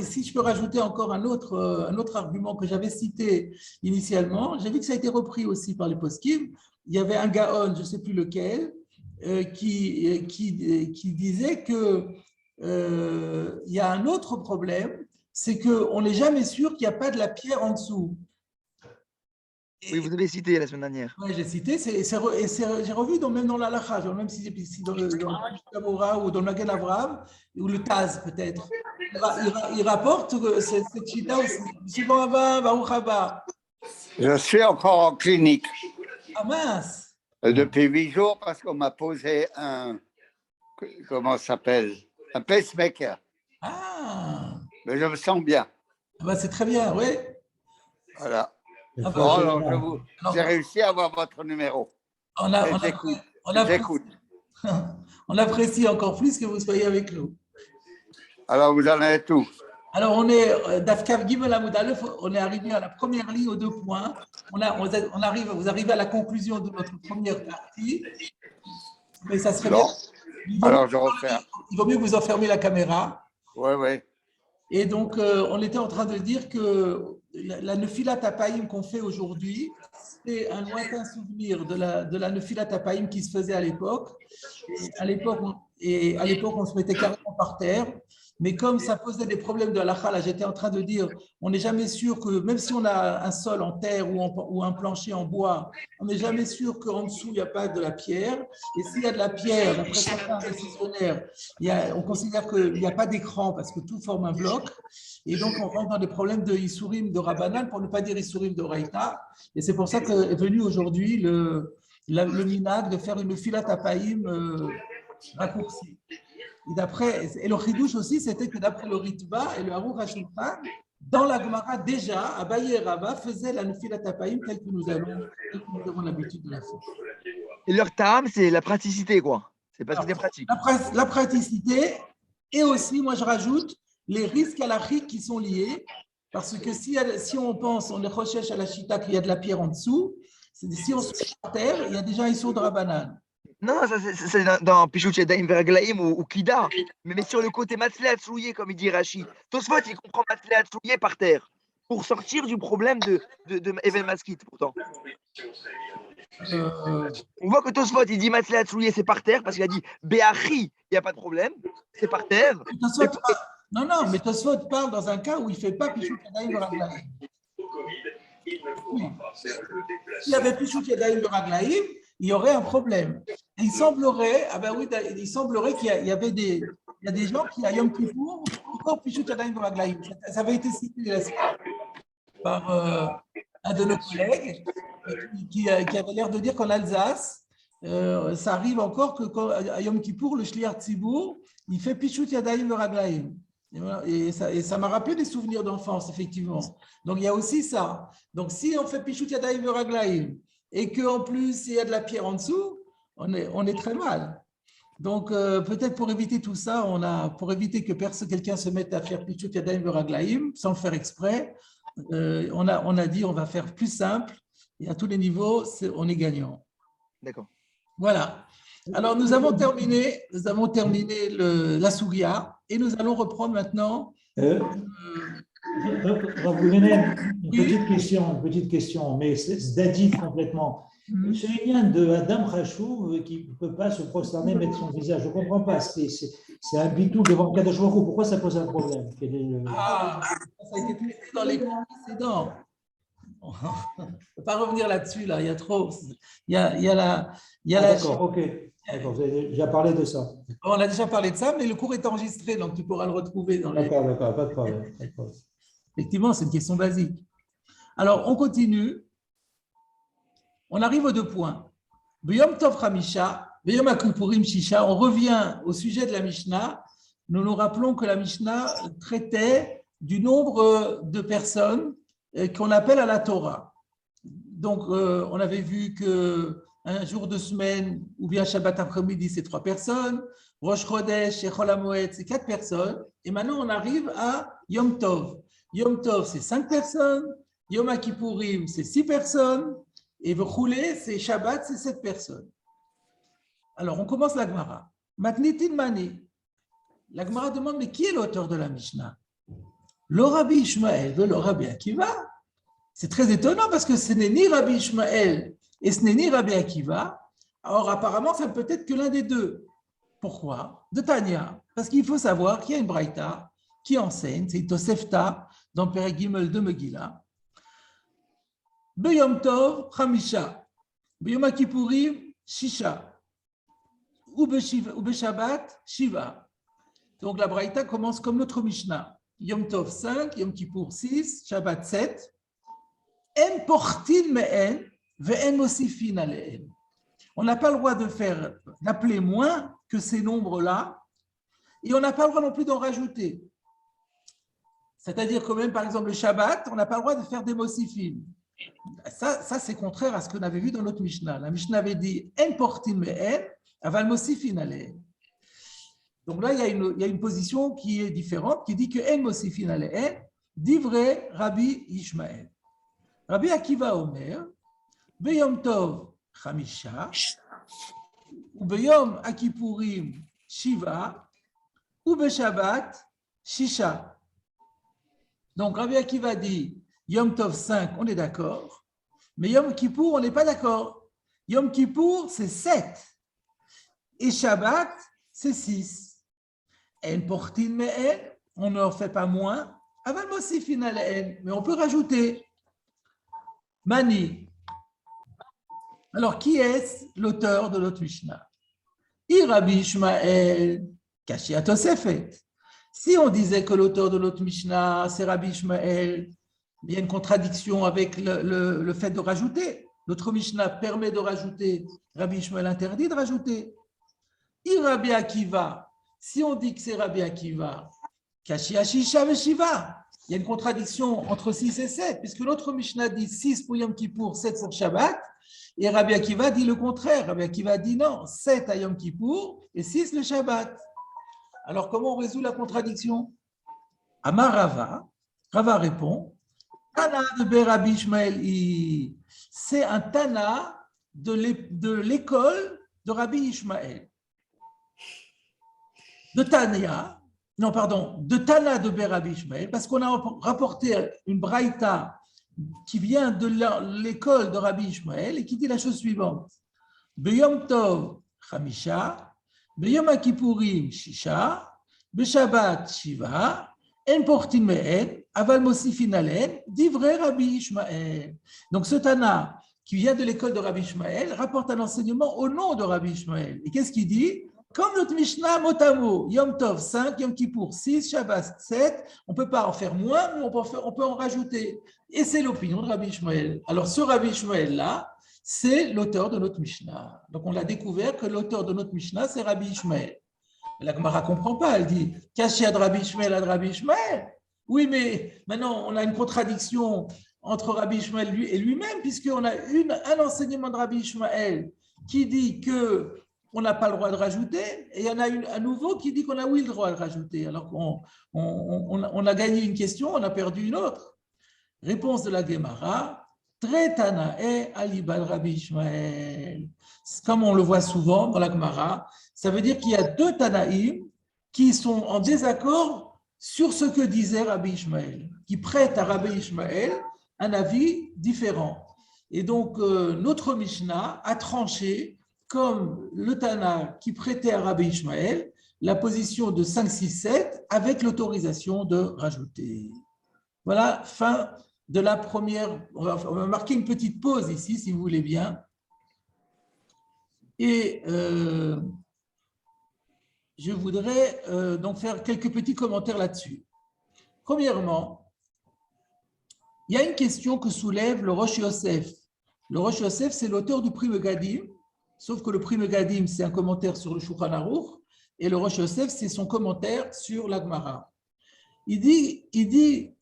si je peux rajouter encore un autre argument que j'avais cité initialement, j'ai vu que ça a été repris aussi par les poskim. Il y avait un Gaon, je ne sais plus lequel, qui disait que il y a un autre problème, c'est qu'on n'est jamais sûr qu'il n'y a pas de la pierre en dessous. Oui, vous avez cité la semaine dernière. Oui, j'ai cité, j'ai revu même dans l'Alacha, même si dans le Tabora ou dans le Magen Avraham, ou le Taz peut-être. Il rapporte cette chita aussi. Monsieur Bonhava, Baruch Haba. Je suis encore en clinique. Ah mince! Depuis 8 jours parce qu'on m'a posé comment ça s'appelle? Un pacemaker. Ah! Mais je me sens bien. Ah ben c'est très bien, oui. Voilà. Ah ben, alors, j'ai réussi à avoir votre numéro. J'écoute. On apprécie encore plus que vous soyez avec nous. Alors, vous en êtes où? Alors, on est d'Afkav Gimel Amud Aleph, on est arrivé à la première ligne aux 2 points. Vous arrivez à la conclusion de notre première partie. Mais ça serait bien. Alors, je refais. Il vaut mieux que vous enfermiez la caméra. Oui. Et donc, on était en train de dire que la Nefilat Hapaïm qu'on fait aujourd'hui, c'est un lointain souvenir de la Nefilat Hapaïm qui se faisait à l'époque. À l'époque, on se mettait carrément par terre. Mais comme ça posait des problèmes de halakha, là, j'étais en train de dire, on n'est jamais sûr que, même si on a un sol en terre ou un plancher en bois, on n'est jamais sûr qu'en dessous, il n'y a pas de la pierre. Et s'il y a de la pierre, d'après certains décisionnaires, on considère qu'il n'y a pas d'écran parce que tout forme un bloc. Et donc, on rentre dans des problèmes de Issourim de Rabbanan, pour ne pas dire Issourim de Raïta. Et c'est pour ça qu'est venu aujourd'hui le minag de faire une filat apaïm raccourcie. Et le chidouche aussi, c'était que d'après le Ritva et le Aruch HaShulchan, dans la Gemara, déjà, Abaye et Rava faisaient la Nefilat Hapaïm telle que nous avons l'habitude de la faire. Et leur tam, c'est la praticité, quoi. C'est parce que c'est pratique. La praticité, et aussi, moi je rajoute, les risques halachiques qui sont liés, parce que si on pense, on les recherche à la chita qu'il y a de la pierre en dessous, si on se met par terre, il y a déjà un issour de Rabbanan. Non, ça c'est dans Pichut Yadayim Veraglaim ou Kida. Mais sur le côté Matzlé Atzlouye, comme il dit Rachid. Tosfot, il comprend Matzlé Atzlouye par terre. Pour sortir du problème de Even Maskit, pourtant. On voit que Tosfot, il dit Matzlé Atzlouye, c'est par terre, parce qu'il a dit Béachi, il n'y a pas de problème, c'est par terre. Non, mais Tosfot parle dans un cas où il ne fait pas Pichut Yadayim Veraglaim. Oui. S'il y avait Pichut Yadayim Veraglaim, il y aurait un problème. Et il semblerait, qu'il y avait des gens qui, à Yom Kippour, encore Pichut Yadayim Veraglaim. Ça avait été cité par un de nos collègues qui avait l'air de dire qu'en Alsace, ça arrive encore qu'à Yom Kippour, le Shliach Tzibour, il fait Pichut Yadayim Veraglaim. Et ça m'a rappelé des souvenirs d'enfance, effectivement. Donc, il y a aussi ça. Donc, si on fait Pichut Yadayim Veraglaim, et qu'en plus, il y a de la pierre en dessous, on est très mal. Donc, peut-être pour éviter tout ça, pour éviter que quelqu'un se mette à faire Pichut Yadayim Veraglaim, sans le faire exprès, on a dit on va faire plus simple, et à tous les niveaux, on est gagnant. D'accord. Voilà. Alors, nous avons terminé la Souria, et nous allons reprendre maintenant Rav Gouvenem, une petite question, mais c'est dative complètement. Ce lien de Adam Khashouv qui ne peut pas se prosterner, mettre son visage, je ne comprends pas. C'est un bitou devant Kadosh Baruch Hu. Pourquoi ça pose un problème? Ah, ça a été traité dans les cours précédents. On ne peut pas revenir là-dessus, là. Il y a trop. Il y a la. D'accord, ok. D'accord, vous avez déjà parlé de ça. On a déjà parlé de ça, mais le cours est enregistré, donc tu pourras le retrouver dans les. D'accord, pas de problème. Effectivement, c'est une question basique. Alors, on continue. On arrive aux 2 points. B'yom tov chamisha, b'yom kippurim shisha. On revient au sujet de la Mishnah. Nous nous rappelons que la Mishnah traitait du nombre de personnes qu'on appelle à la Torah. Donc, on avait vu qu'un jour de semaine, ou bien Shabbat après-midi, c'est 3 personnes. Rosh Chodesh et Chol HaMoed, c'est 4 personnes. Et maintenant, on arrive à Yom Tov. Yom Tov, c'est 5 personnes. Yom Kippourim, c'est 6 personnes. Et V'choulé, c'est Shabbat, c'est 7 personnes. Alors, on commence la Gemara. Matnitin Mani. La Gemara demande, mais qui est l'auteur de la Mishnah? Le Rabbi Ishmael, le Rabbi Akiva. C'est très étonnant parce que ce n'est ni Rabbi Ishmael et ce n'est ni Rabbi Akiva. Alors, apparemment, ça peut être que l'un des deux. Pourquoi? De Tanya. Parce qu'il faut savoir qu'il y a une braïta qui enseigne, c'est Tosefta dans Perek Gimel de Megillah. B'yom tov chamisha, b'yom kippourim shisha, ou b'shabbat shiva. Donc la braïta commence comme notre Mishnah. Yom tov 5, Yom kippour 6, Shabbat 7. En portin me'en, ve'en mosifin ale'en. On n'a pas le droit d'appeler moins que ces nombres-là, et on n'a pas le droit non plus d'en rajouter. C'est-à-dire que même, par exemple, le Shabbat, on n'a pas le droit de faire des mosifim. Ça, c'est contraire à ce qu'on avait vu dans notre Mishnah. La Mishnah avait dit « En portin me'en, aval mosifin ale'en ». Donc là, il y a une position qui est différente, qui dit que « En mosifin ale'en » divrei Rabbi Ishmael. Rabbi Akiva Omer, « Beyom tov chamisha, ou beyom akipurim shiva, ou beshabbat shisha ». Donc Rabbi Akiva dit Yom Tov 5, on est d'accord, mais Yom Kippour, on n'est pas d'accord. Yom Kippour, c'est 7, et Shabbat, c'est 6. En portin me'en, on ne fait pas moins, aval mosifin ale'en, mais on peut rajouter. Mani. Alors, qui est l'auteur de notre Mishnah? Rabbi Ishmael, Kashia Tosefet. Si on disait que l'auteur de notre Mishnah, c'est Rabbi Ishmael, il y a une contradiction avec le fait de rajouter. Notre Mishnah permet de rajouter, Rabbi Ishmael interdit de rajouter. Rabbi Akiva, si on dit que c'est Rabbi Akiva, Kashia Shisha Veshiva, il y a une contradiction entre 6 et 7, puisque notre Mishnah dit 6 pour Yom Kippour, 7 pour Shabbat, et Rabbi Akiva dit le contraire. Rabbi Akiva dit non, 7 à Yom Kippour et 6 le Shabbat. Alors, comment on résout la contradiction? Amar Rava, Rava répond, Tana de Rabbi Ishmael, c'est un Tana de l'école de Rabbi Ishmael. De Tana de Rabbi Ishmael, parce qu'on a rapporté une braïta qui vient de l'école de Rabbi Ishmael et qui dit la chose suivante. B'yom tov chamisha, b'yom kippourim shisha, b'shabbat shiva, en portin me'en, aval mosifin ale'en, divrei Rabbi Ishmael. Donc ce Tana qui vient de l'école de Rabbi Ishmael rapporte un enseignement au nom de Rabbi Ishmael. Et qu'est-ce qu'il dit? Comme notre Mishnah mot à mot, Yom Tov 5, Yom Kippour 6, Shabbat 7, on ne peut pas en faire moins, mais on peut en rajouter. Et c'est l'opinion de Rabbi Ishmael. Alors ce Rabbi Ishmael-là, c'est l'auteur de notre Mishnah. Donc on l'a découvert que l'auteur de notre Mishnah, c'est Rabbi Ishmael. La Gemara ne comprend pas, elle dit « Kashi ad Rabbi Ishmael ad Rabbi Ishmael ». Oui, mais maintenant on a une contradiction entre Rabbi Ishmael et lui-même, puisqu'on a un enseignement de Rabbi Ishmael qui dit que on n'a pas le droit de rajouter, et il y en a un nouveau qui dit qu'on a oui le droit de rajouter. Alors qu'on a gagné une question, on a perdu une autre. Réponse de la Gemara, Tretanae alibal Rabbi Ishmael. Comme on le voit souvent dans la Gemara, ça veut dire qu'il y a deux Tanaïm qui sont en désaccord sur ce que disait Rabbi Ishmael, qui prête à Rabbi Ishmael un avis différent. Et donc, notre Mishnah a tranché, comme le Tana qui prêtait à Rabbi Ishmael, la position de 5, 6, 7 avec l'autorisation de rajouter. Voilà, fin de la première. On va marquer une petite pause ici, si vous voulez bien. Et je voudrais donc faire quelques petits commentaires là-dessus. Premièrement, il y a une question que soulève le Rosh Yosef. Le Rosh Yosef, c'est l'auteur du Pri Megadim, sauf que le Pri Megadim, c'est un commentaire sur le Shulchan Aruch, et le Rosh Yosef, c'est son commentaire sur la Gemara. Il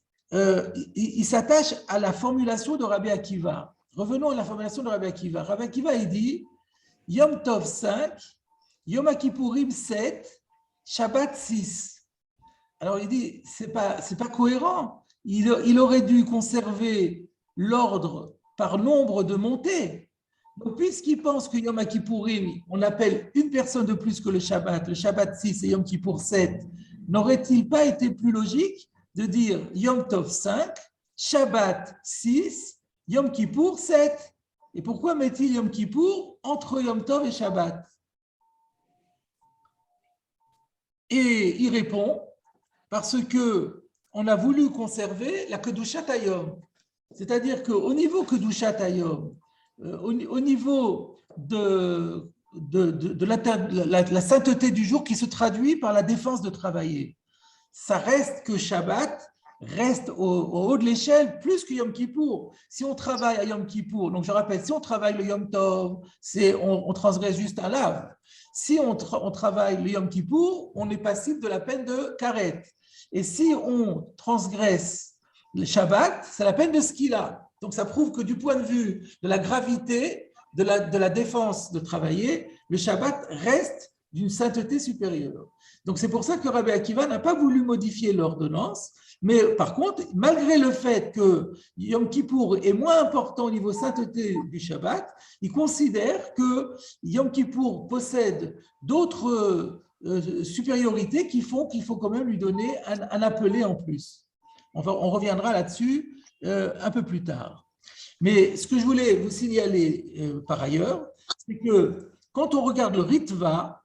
s'attache à la formulation de Rabbi Akiva. Revenons à la formulation de Rabbi Akiva. Rabbi Akiva, il dit Yom Tov 5, Yom Kippourim 7, Shabbat 6. Alors il dit, c'est pas cohérent. Il aurait dû conserver l'ordre par nombre de montées. Donc, puisqu'il pense que Yom Kippourim, on appelle une personne de plus que le Shabbat 6 et Yom Kippour 7, n'aurait-il pas été plus logique de dire Yom Tov 5, Shabbat 6, Yom Kippour 7? Et pourquoi met-il Yom Kippour entre Yom Tov et Shabbat? Et il répond, parce qu'on a voulu conserver la Kedushat Hayom. C'est-à-dire qu'au niveau Kedushat Hayom, au niveau de la sainteté du jour qui se traduit par la défense de travailler, ça reste que Shabbat reste au haut de l'échelle plus que Yom Kippour. Si on travaille à Yom Kippour, donc je rappelle, si on travaille le Yom Tov, on transgresse juste un lave. Si on travaille le Yom Kippour, on est passible de la peine de karet. Et si on transgresse le Shabbat, c'est la peine de skila. Donc ça prouve que du point de vue de la gravité, de la défense de travailler, le Shabbat reste d'une sainteté supérieure. Donc c'est pour ça que Rabbi Akiva n'a pas voulu modifier l'ordonnance, mais par contre, malgré le fait que Yom Kippour est moins important au niveau sainteté du Shabbat, il considère que Yom Kippour possède d'autres supériorités qui font qu'il faut quand même lui donner un appelé en plus. On reviendra là-dessus un peu plus tard. Mais ce que je voulais vous signaler par ailleurs, c'est que quand on regarde le Ritva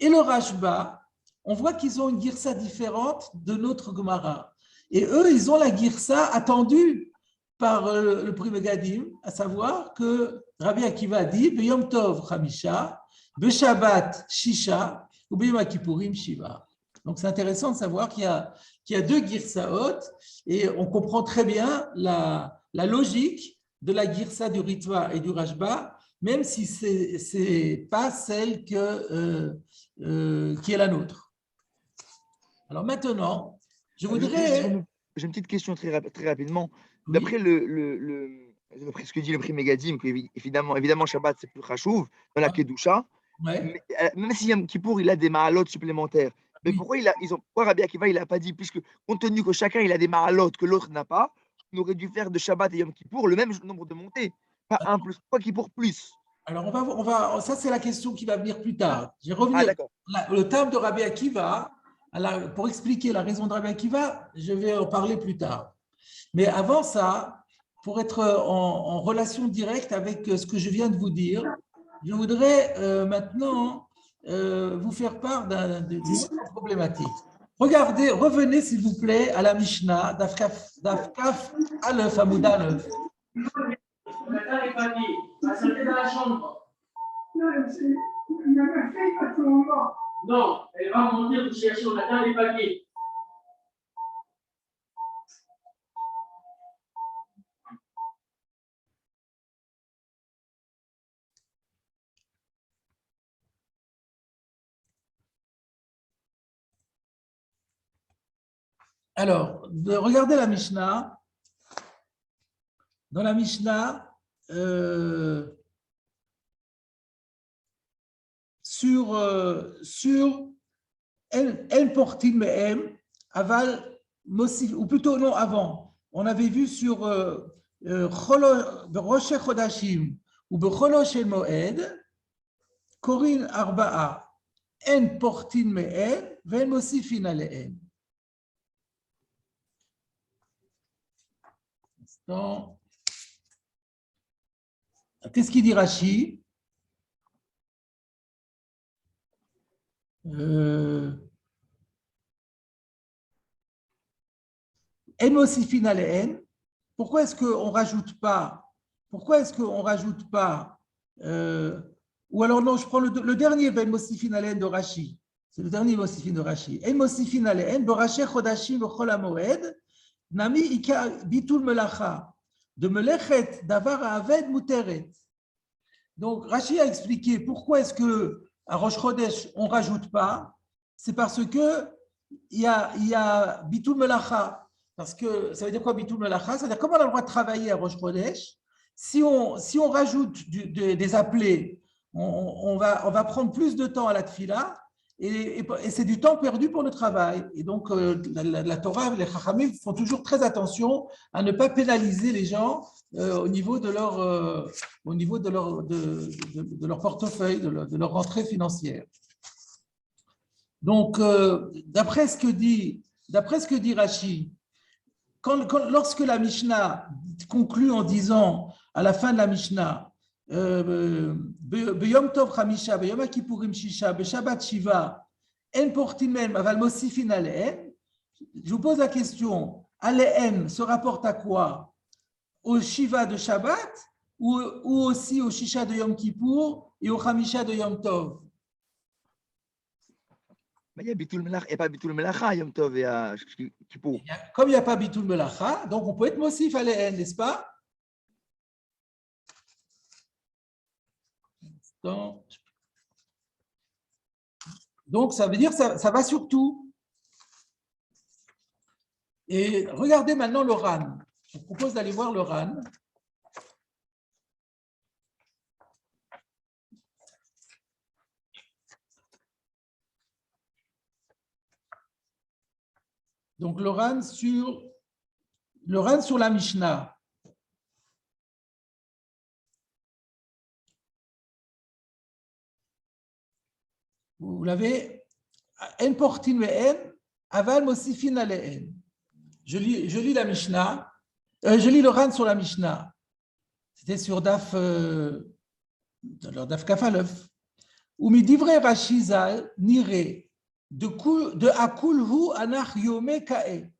et le Rashba, on voit qu'ils ont une girsa différente de notre Gemara. Et eux, ils ont la girsa attendue par le Pri Megadim, à savoir que Rabbi Akiva a dit B'Yom Tov Chamisha, B'Shabbat Shisha, ou B'Yom Kippourim Shiva. Donc c'est intéressant de savoir qu'il y a deux girsaot, et on comprend très bien la logique de la girsa du Ritva et du Rashba, même si ce n'est pas celle qui est la nôtre. Alors maintenant, je voudrais… J'ai une petite question très rapidement. Oui. D'après d'après ce que dit le Pri Megadim, que évidemment Shabbat c'est plus chachouv dans la Kedusha, Ouais. même si Yom Kippour il a des mahalotes supplémentaires, mais Oui. pourquoi Rabbi Akiva il n'a pas dit, puisque compte tenu que chacun il a des mahalotes que l'autre n'a pas, on aurait dû faire de Shabbat et Yom Kippour le même nombre de montées, pas un plus, pas Kippour plus. Alors, ça c'est la question qui va venir plus tard. Je vais revenir. d'accord. Le terme de Rabbi Akiva, pour expliquer la raison de Rabbi Akiva, je vais en parler plus tard. Mais avant ça, pour être en relation directe avec ce que je viens de vous dire, je voudrais maintenant vous faire part d'une problématique. Regardez, revenez s'il vous plaît à la Mishnah, Dafkaf Aleph Amoud Aleph. Nathan n'est pas dit. Va sauter dans la chambre. Non, elle va monter pour chercher au matin les papiers. Alors, regardez la Mishnah. Dans la Mishnah, sur El Portin Mehem, Aval Mosif, ou plutôt non, avant, on avait vu sur Rosh Chodashim ou Becholosh El Moed, Korin Arba'a, En Portin Mehem, Ven Mosifin Alehem. Qu'est-ce qu'il dit Rashi? Pourquoi est-ce qu'on ne rajoute pas? Pourquoi est-ce qu'on ne rajoute pas ou alors non, je prends le dernier Ben Mosifin Alen de Rashi. C'est le dernier Mosifin de Rashi. En Mosifin Alen, Borashe Chodashim V'chol HaMoed, Nami Ika Bitul Melacha, de Melechet Davar Aved Muteret. Donc Rashi a expliqué pourquoi est-ce que à Rosh Chodesh on ne rajoute pas. C'est parce que il y a Bitul Melacha. Parce que ça veut dire quoi Bitul Melacha? C'est-à-dire comment on a le droit de travailler à Rosh Chodesh? Si on rajoute des appelés, on va prendre plus de temps à la tfila et c'est du temps perdu pour le travail. Et donc, la Torah, les Chachamim font toujours très attention à ne pas pénaliser les gens au niveau de leur portefeuille, de leur rentrée financière. Donc, d'après ce que dit Rashi, lorsque la Mishnah conclut en disant à la fin de la Mishnah, Beyom Tov Chamisha, Beyom Kippourim Shisha, Beshabbat Shiva, En Portimem, Aval Mosifin Alehem, je vous pose la question, Alehem se rapporte à quoi? Au Shiva de Shabbat ou aussi au Shisha de Yom Kippour et au Chamisha de Yom Tov? Mais il y a Bitul Melach et pas Bitul Melacha, Yom Tov et à Kippour. Comme il n'y a pas Bitul Melacha, donc on peut être Mosif Alehem, n'est-ce pas? Donc, ça veut dire que ça va sur tout. Et regardez maintenant le RAN. Je vous propose d'aller voir le RAN. Donc, le RAN sur la Mishnah. Vous l'avez, En portin ve'en, aval mosifin ale'en. Je lis la Mishnah, je lis le RAN sur la Mishnah. C'était sur Daf Kafalef. Ou midivre Rashi Zal nire de akulhu anach yome kae.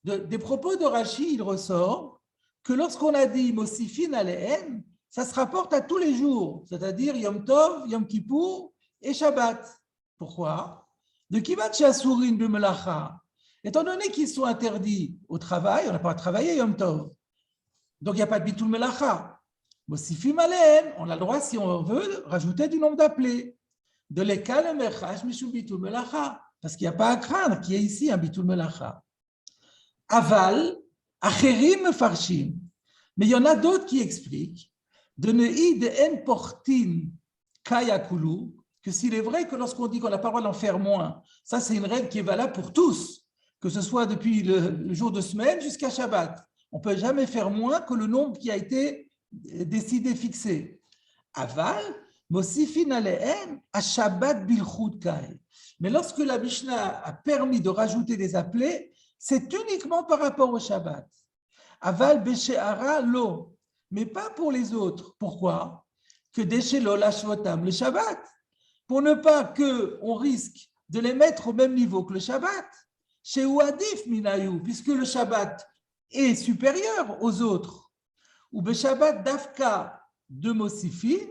Des propos de Rashi, il ressort que lorsqu'on a dit mosifin ale'en, ça se rapporte à tous les jours, c'est-à-dire Yom Tov, Yom Kippour et Shabbat. Pourquoi? De Kivat Shasurin de Melacha. Étant donné qu'ils sont interdits au travail, on n'a pas à travailler Yom Tov. Donc il n'y a pas de Bitul Melacha. Mosifim Alehem, on a le droit, si on veut, rajouter du nombre d'appelés. De l'Ekal Mechash Mishum Bitul Melacha. Parce qu'il n'y a pas à craindre qu'il y ait ici un Bitul Melacha. Aval, Acherim Farshim. Mais il y en a d'autres qui expliquent de Ne'i de En Portin Kayakulu, que s'il est vrai que lorsqu'on dit qu'on n'a pas le droit d'en faire moins, ça c'est une règle qui est valable pour tous, que ce soit depuis le jour de semaine jusqu'à Shabbat. On ne peut jamais faire moins que le nombre qui a été décidé, fixé. Aval, Mosifin Alehem, à Shabbat Bilchut Kai. Mais lorsque la Mishnah a permis de rajouter des appelés, c'est uniquement par rapport au Shabbat. Aval Beshe'ara Lo, mais pas pour les autres. Pourquoi? Que Deshelo Lashvotam, le Shabbat. Pour ne pas qu'on risque de les mettre au même niveau que le Shabbat, chez Ouadif Minayou, puisque le Shabbat est supérieur aux autres. Ou be Shabbat Dafka de Mosifin,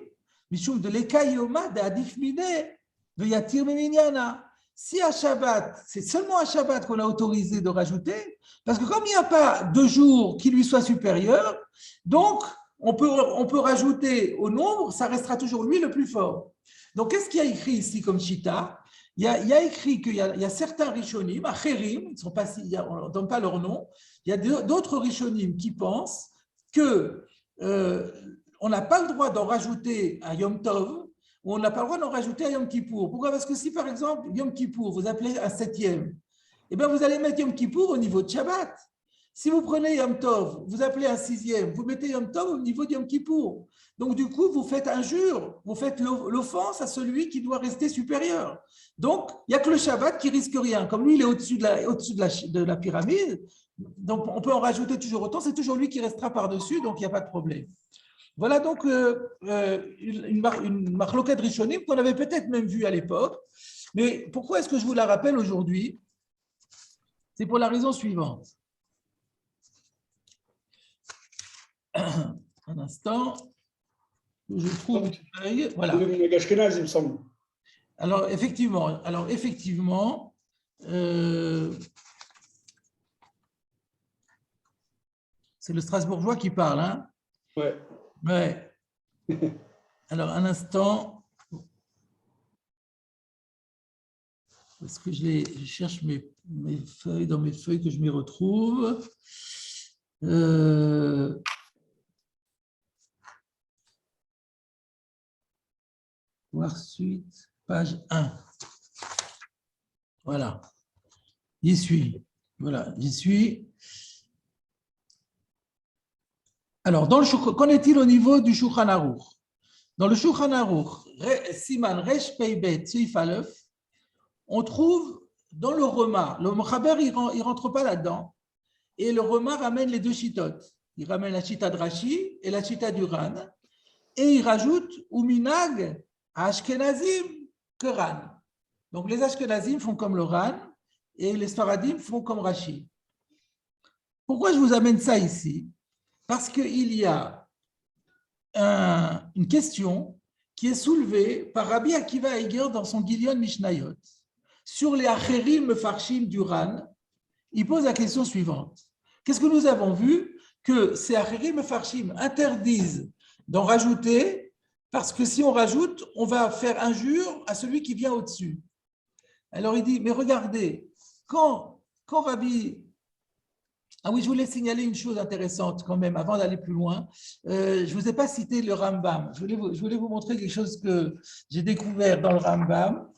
Mishum de l'Ekayoma de Adif Mine, Veyatir Miminyana. Si à Shabbat, c'est seulement à Shabbat qu'on a autorisé de rajouter, parce que comme il n'y a pas de jour qui lui soit supérieur, donc on peut rajouter au nombre, ça restera toujours lui le plus fort. Donc, qu'est-ce qu'il y a écrit ici comme Shita? Il y a écrit qu'il y a certains Rishonim, Acherim, on ne donne pas leur nom, il y a d'autres Rishonim qui pensent qu'on n'a pas le droit d'en rajouter à Yom Tov, ou on n'a pas le droit d'en rajouter à Yom Kippour. Pourquoi? Parce que si, par exemple, Yom Kippour, vous appelez un 7e, eh bien, vous allez mettre Yom Kippour au niveau de Shabbat. Si vous prenez Yom Tov, vous appelez un 6e, vous mettez Yom Tov au niveau de Yom Kippour. Donc, du coup, vous faites injure, vous faites l'offense à celui qui doit rester supérieur. Donc, il n'y a que le Shabbat qui risque rien. Comme lui, il est au-dessus de la pyramide, Donc, on peut en rajouter toujours autant. C'est toujours lui qui restera par-dessus, donc il n'y a pas de problème. Voilà donc une marloquette rishonim qu'on avait peut-être même vue à l'époque. Mais pourquoi est-ce que je vous la rappelle aujourd'hui? C'est pour la raison suivante. Un instant. Je trouve une feuille. Voilà. Ashkenaz, il me semble. Alors, effectivement, c'est le Strasbourgeois qui parle, hein? Ouais. Ouais. Alors, un instant. Parce que je cherche mes feuilles, dans mes feuilles que je m'y retrouve. Voir suite, page 1. Voilà. J'y suis. Voilà, j'y suis. Alors, qu'en est-il au niveau du Shulchan Aruch? Dans le Shulchan Aruch, Siman Resh Peibet Seif Aleph, on trouve dans le Roma, le Mechaber, il ne rentre pas là-dedans, et le Roma ramène les deux chitotes. Il ramène la chita de Rashi et la chita du Ran, et il rajoute Uminag à Ashkenazim que Ran. Donc les Ashkenazim font comme le Ran, et les Sfaradim font comme Rashi. Pourquoi je vous amène ça ici? Parce qu'il y a une question qui est soulevée par Rabbi Akiva Eiger dans son Gilion Mishnayot. Sur les Acherim Mefarshim du Ran, il pose la question suivante. Qu'est-ce que nous avons vu? Que ces Acherim Mefarshim interdisent d'en rajouter, parce que si on rajoute, on va faire injure à celui qui vient au-dessus. Alors il dit, mais regardez, quand Rabbi... Ah oui, je voulais signaler une chose intéressante quand même, avant d'aller plus loin. Je ne vous ai pas cité le Rambam. Je voulais vous montrer quelque chose que j'ai découvert dans le Rambam.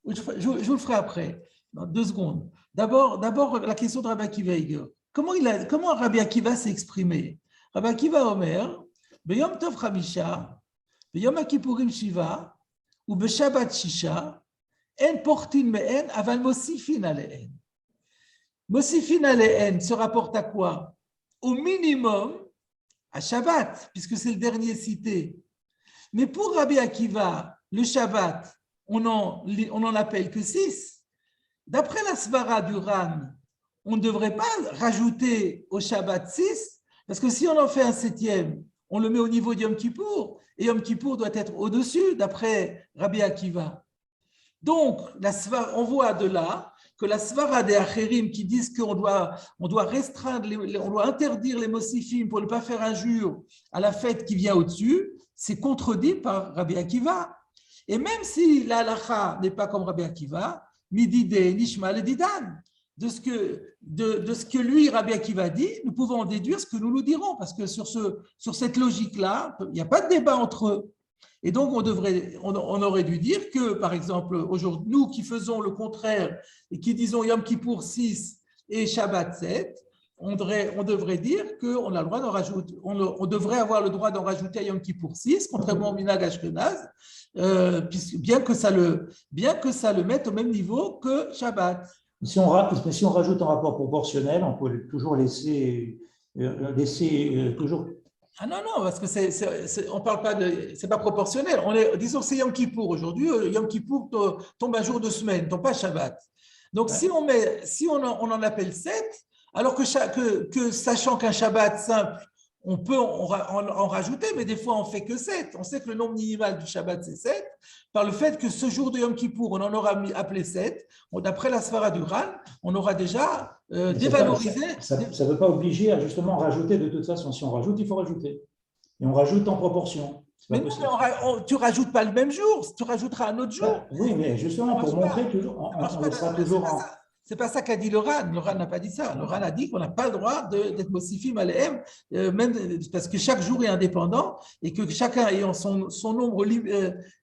Je vous le ferai après, dans 2 secondes. D'abord, la question de Rabbi Akiva Eiger. Comment Rabbi Akiva s'est exprimé? Rabbi Akiva Omer, Beyom Tov Chamisha, Beyom Kippourim Shiva, ou Beshabbat Shisha, En portin mehen, aval mosifin aleen. Mosifin aleen se rapporte à quoi? Au minimum à Shabbat, puisque c'est le dernier cité. Mais pour Rabbi Akiva, le Shabbat, on n'en appelle que 6. D'après la Svara du Ran, on ne devrait pas rajouter au Shabbat 6, parce que si on en fait un 7e, on le met au niveau de Yom Kippour, et Yom Kippour doit être au-dessus, d'après Rabbi Akiva. Donc, on voit de là que la Svara des Acherim qui disent qu'on doit restreindre, on doit interdire les Mosifim pour ne pas faire injure à la fête qui vient au-dessus, c'est contredit par Rabbi Akiva. Et même si la halacha n'est pas comme Rabbi Akiva, midide, nishma, le didan, de ce que lui, Rabbi Akiva dit, nous pouvons en déduire ce que nous dirons, parce que sur cette logique-là, il n'y a pas de débat entre eux. Et donc, on aurait dû dire que, par exemple, aujourd'hui, nous qui faisons le contraire et qui disons Yom Kippour 6 et Shabbat 7, on devrait dire qu'on a le droit d'en rajouter, on devrait avoir le droit d'en rajouter à Yom Kippour 6, contrairement au Minhag Ashkenaz, bien que ça le mette au même niveau que Shabbat. Si on rajoute un rapport proportionnel, on peut toujours laisser toujours. Ah non, parce que on parle pas de, c'est pas proportionnel. Disons c'est Yom Kippour aujourd'hui. Yom Kippour tombe un jour de semaine, tombe pas Shabbat. Donc ouais. si on en appelle 7, alors que sachant qu'un Shabbat simple, on peut en rajouter, mais des fois on fait que 7. On sait que le nombre minimal du Shabbat c'est 7. Par le fait que ce jour de Yom Kippour, on en aura appelé 7, d'après la Svara du Ran, on aura déjà dévalorisé. Ça ne veut pas obliger à justement rajouter de toute façon. Si on rajoute, il faut rajouter. Et on rajoute en proportion. Mais non, tu ne rajoutes pas le même jour, tu rajouteras un autre jour. Oui, mais justement, pour montrer toujours, on laissera toujours en... C'est pas ça qu'a dit le Ran. Le Ran n'a pas dit ça. Le Ran a dit qu'on n'a pas le droit d'être Mosifim Alehem, même parce que chaque jour est indépendant et que chacun ayant son nombre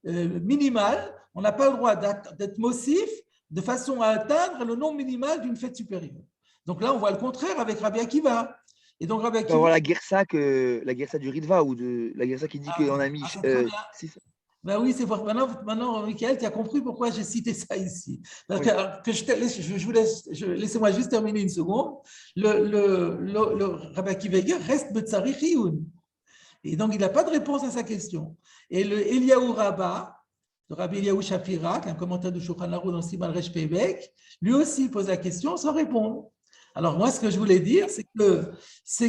minimal, on n'a pas le droit d'être Mosif de façon à atteindre le nombre minimal d'une fête supérieure. Donc là, on voit le contraire avec Rabbi Akiva. Et donc Rabbi Akiva. On voit la Gersa du Ritva ou de la Gersa qui dit qu'on a mis 6. Ben oui, c'est pour maintenant, Michael, tu as compris pourquoi j'ai cité ça ici. Parce Oui. que je vous laisse, laissez-moi juste terminer une seconde. Le Rabbi Akiva Eiger reste Betzari Chiyun. Et donc, il n'a pas de réponse à sa question. Et le Eliyahu Rabbah, le Rabbi Eliyahu Shapira, qui est un commentaire de Shulchan Aruch dans Siman Resh Pebek, lui aussi pose la question sans répondre. Alors, moi, ce que je voulais dire, c'est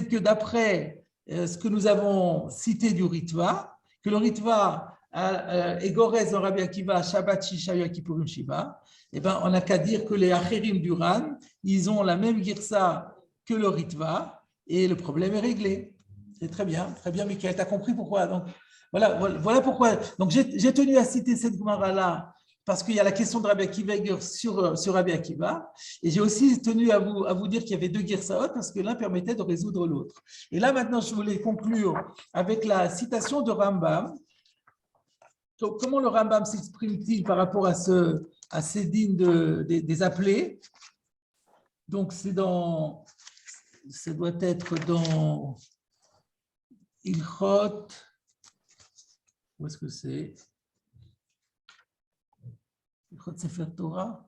que d'après ce que nous avons cité du Ritva, que le Ritva est Gorez dans Rabbi Akiva, Shabbat Shisha Yakipurim Shiva, eh ben, on n'a qu'à dire que les Acherim du Ran, ils ont la même girsa que le Ritva, et le problème est réglé. C'est très bien, Michael, tu as compris pourquoi. Donc, voilà pourquoi. Donc, j'ai tenu à citer cette Gemara-là, parce qu'il y a la question de Rabbi Akiva Eiger sur Rabbi Akiva, et j'ai aussi tenu à vous dire qu'il y avait deux girsaot, parce que l'un permettait de résoudre l'autre. Et là, maintenant, je voulais conclure avec la citation de Rambam. Donc, comment le Rambam s'exprime-t-il par rapport à ces dînes des appelés? Donc, ça doit être dans Ilchot, où est-ce que c'est? Ilchot Sefer Torah.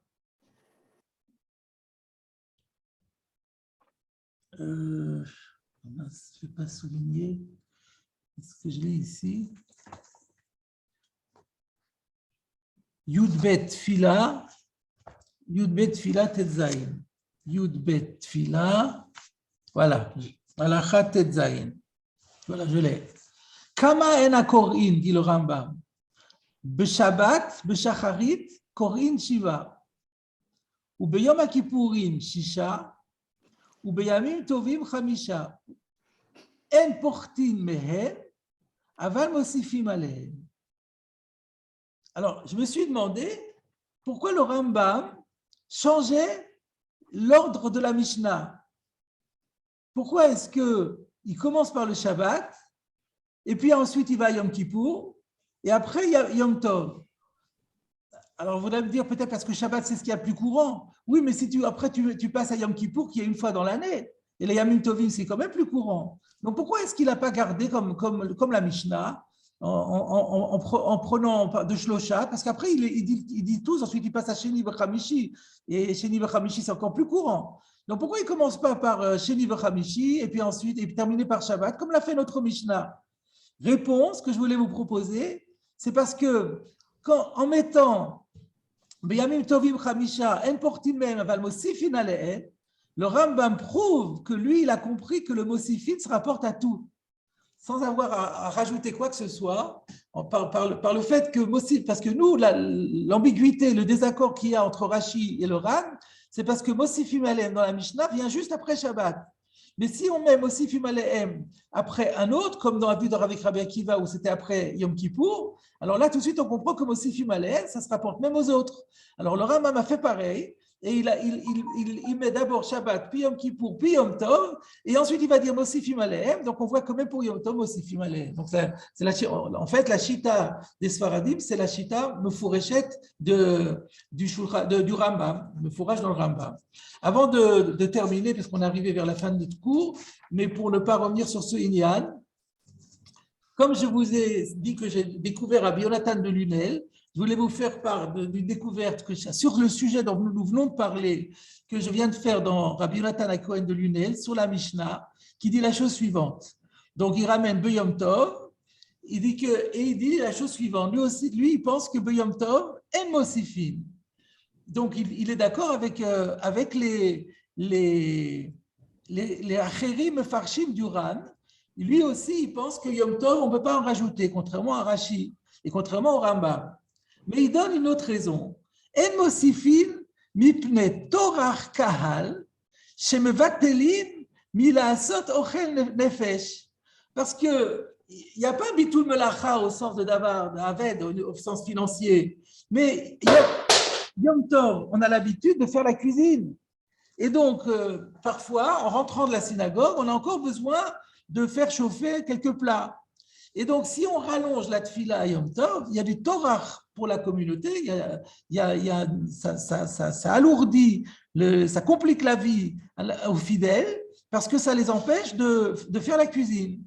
Je ne vais pas souligner. Est-ce que je l'ai ici? Yud-Bet Fila Tetzayin. Yud-Bet Fila, voilà, Halakha Tetzayin. Voilà, je l'ai. Kama en akorin, dit le Rambam. Beshabbat, beshacharit, korin shiva. Ou beyom akipurim, shisha. Ou beyamim tovim, chamisha. En portin mehem, aval mosifim alehem. Alors, je me suis demandé pourquoi le Rambam changeait l'ordre de la Mishnah. Pourquoi est-ce qu'il commence par le Shabbat, et puis ensuite il va à Yom Kippour, et après il y a Yom Tov. Alors vous allez me dire peut-être parce que Shabbat c'est ce qu'il y a de plus courant. Oui, mais si après tu passes à Yom Kippour qui est une fois dans l'année, et les Yamim Tovim c'est quand même plus courant. Donc pourquoi est-ce qu'il n'a pas gardé comme la Mishnah en prenant de Shlosha, parce qu'après il dit tous, ensuite il passe à Sheni V'Chamishi, et Sheni V'Chamishi c'est encore plus courant. Donc pourquoi il ne commence pas par Sheni V'Chamishi et puis ensuite il termine par Shabbat, comme l'a fait notre Mishnah? Réponse que je voulais vous proposer, c'est parce que en mettant B'Yamim Tovim Chamisha En Portim Mehem Aval Mosifin Alehem, le Rambam prouve que lui il a compris que le Mosifin se rapporte à tout, sans avoir à rajouter quoi que ce soit, par le fait que Mosif, parce que nous, l'ambiguïté, le désaccord qu'il y a entre Rashi et le Ran, c'est parce que Mosifim Alehem dans la Mishnah vient juste après Shabbat. Mais si on met Mosifim Alehem après un autre, comme dans la vue de Rabbi Akiva où c'était après Yom Kippour, alors là tout de suite on comprend que Mosifim Alehem, ça se rapporte même aux autres. Alors le Rambam a fait pareil, et il met d'abord Shabbat, puis Yom Kippour, puis Yom Tov, et ensuite il va dire Mosifim Alehem, donc on voit que même pour Yom Tov, Mosifim Alehem. Donc en fait la Shita des Sfaradim, c'est la Shita Mefureshet du Rambam, Mefourash dans le Rambam. Avant de terminer, parce qu'on est arrivé vers la fin de notre cours, mais pour ne pas revenir sur ce Inyan, comme je vous ai dit que j'ai découvert à Yonatan de Lunel, je voulais vous faire part d'une découverte sur le sujet dont nous venons de parler, que je viens de faire dans Rabbi Yonatan HaKohen de Lunel, sur la Mishnah, qui dit la chose suivante. Donc, il ramène Beyom Tov, il dit la chose suivante. Lui, il pense que Beyom Tov est Mosifim. Donc, il est d'accord avec les Acherim Farshim du Ran. Lui aussi, il pense que Yom Tov, on ne peut pas en rajouter, contrairement à Rashi et contrairement au Rambam. Mais il donne une autre raison. En Mosifin mipne Torah kahal shemevatelin milasot ochel nefesh. Parce que il n'y a pas bitul melacha au sens de davar, d'aved, au sens financier, mais Yom Tov, on a l'habitude de faire la cuisine. Et donc, parfois, en rentrant de la synagogue, on a encore besoin de faire chauffer quelques plats. Et donc, si on rallonge la tfila à Yom Tov, il y a du Torah pour la communauté, ça alourdit, ça complique la vie aux fidèles parce que ça les empêche de faire la cuisine.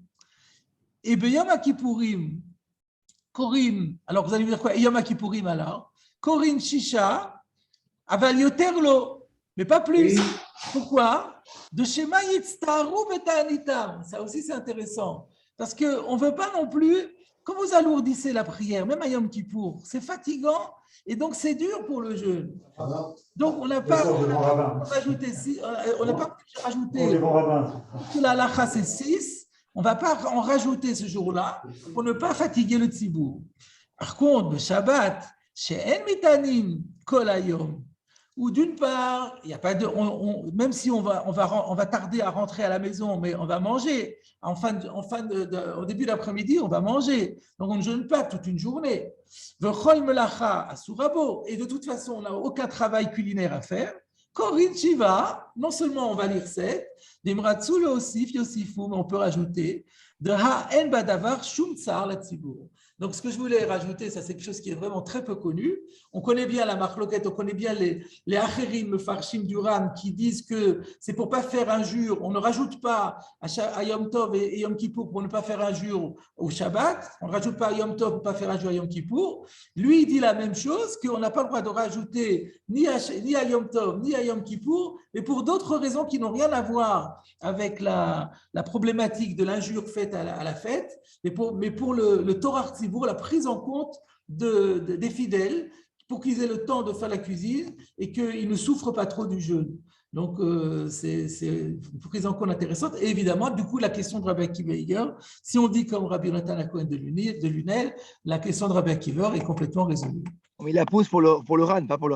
Et Beyom Kippourim, Korim, alors vous allez me dire quoi? Yom Kippourim alors. Korim Shisha, Aval Yoterlo, mais pas plus. Oui. Pourquoi? De Shema Yitztaru Betanitam. Ça aussi c'est intéressant. Parce qu'on ne veut pas non plus, quand vous alourdissez la prière, même à Yom Kippour, c'est fatigant et donc c'est dur pour le jeûne. Donc on n'a pas rajouté la halakha c'est 6. On ne va pas en rajouter ce jour-là pour ne pas fatiguer le tzibour. Par contre, le Shabbat, chez En Mitanim Kol Hayom, où d'une part, il y a pas de, même si on va tarder à rentrer à la maison, mais on va manger. Au début d'après-midi, on va manger. Donc on ne jeûne pas toute une journée. V'chol melacha asurabo. Et de toute façon, on n'a aucun travail culinaire à faire. Korin Shiva, non seulement on va lire 7, Dimratsu le Osif, Yosifu, mais on peut rajouter de Ha En Badavar Shum Tsar la Tzibur. Donc ce que je voulais rajouter, ça c'est quelque chose qui est vraiment très peu connu. On connaît bien la marloquette, on connaît bien les Acherim, le Farshim du Ram qui disent que c'est pour ne pas faire injure, on ne rajoute pas à Yom Tov et Yom Kippour pour ne pas faire injure au Shabbat, on ne rajoute pas à Yom Tov pour ne pas faire injure à Yom Kippour. Lui, il dit la même chose, qu'on n'a pas le droit de rajouter ni à Yom Tov, ni à Yom Kippour, mais pour d'autres raisons qui n'ont rien à voir avec la problématique de l'injure faite à la fête, mais pour le Torah Tzibour, la prise en compte des fidèles, pour qu'ils aient le temps de faire la cuisine et qu'ils ne souffrent pas trop du jeûne. Donc, c'est une prise en compte intéressante. Et évidemment, du coup, la question de Rabbi Akiva Eiger, si on dit comme Rabbi Nathan Cohen de Lunel, la question de Rabbi Akiva est complètement résolue. Mais il la pose pour le RAN, pas pour le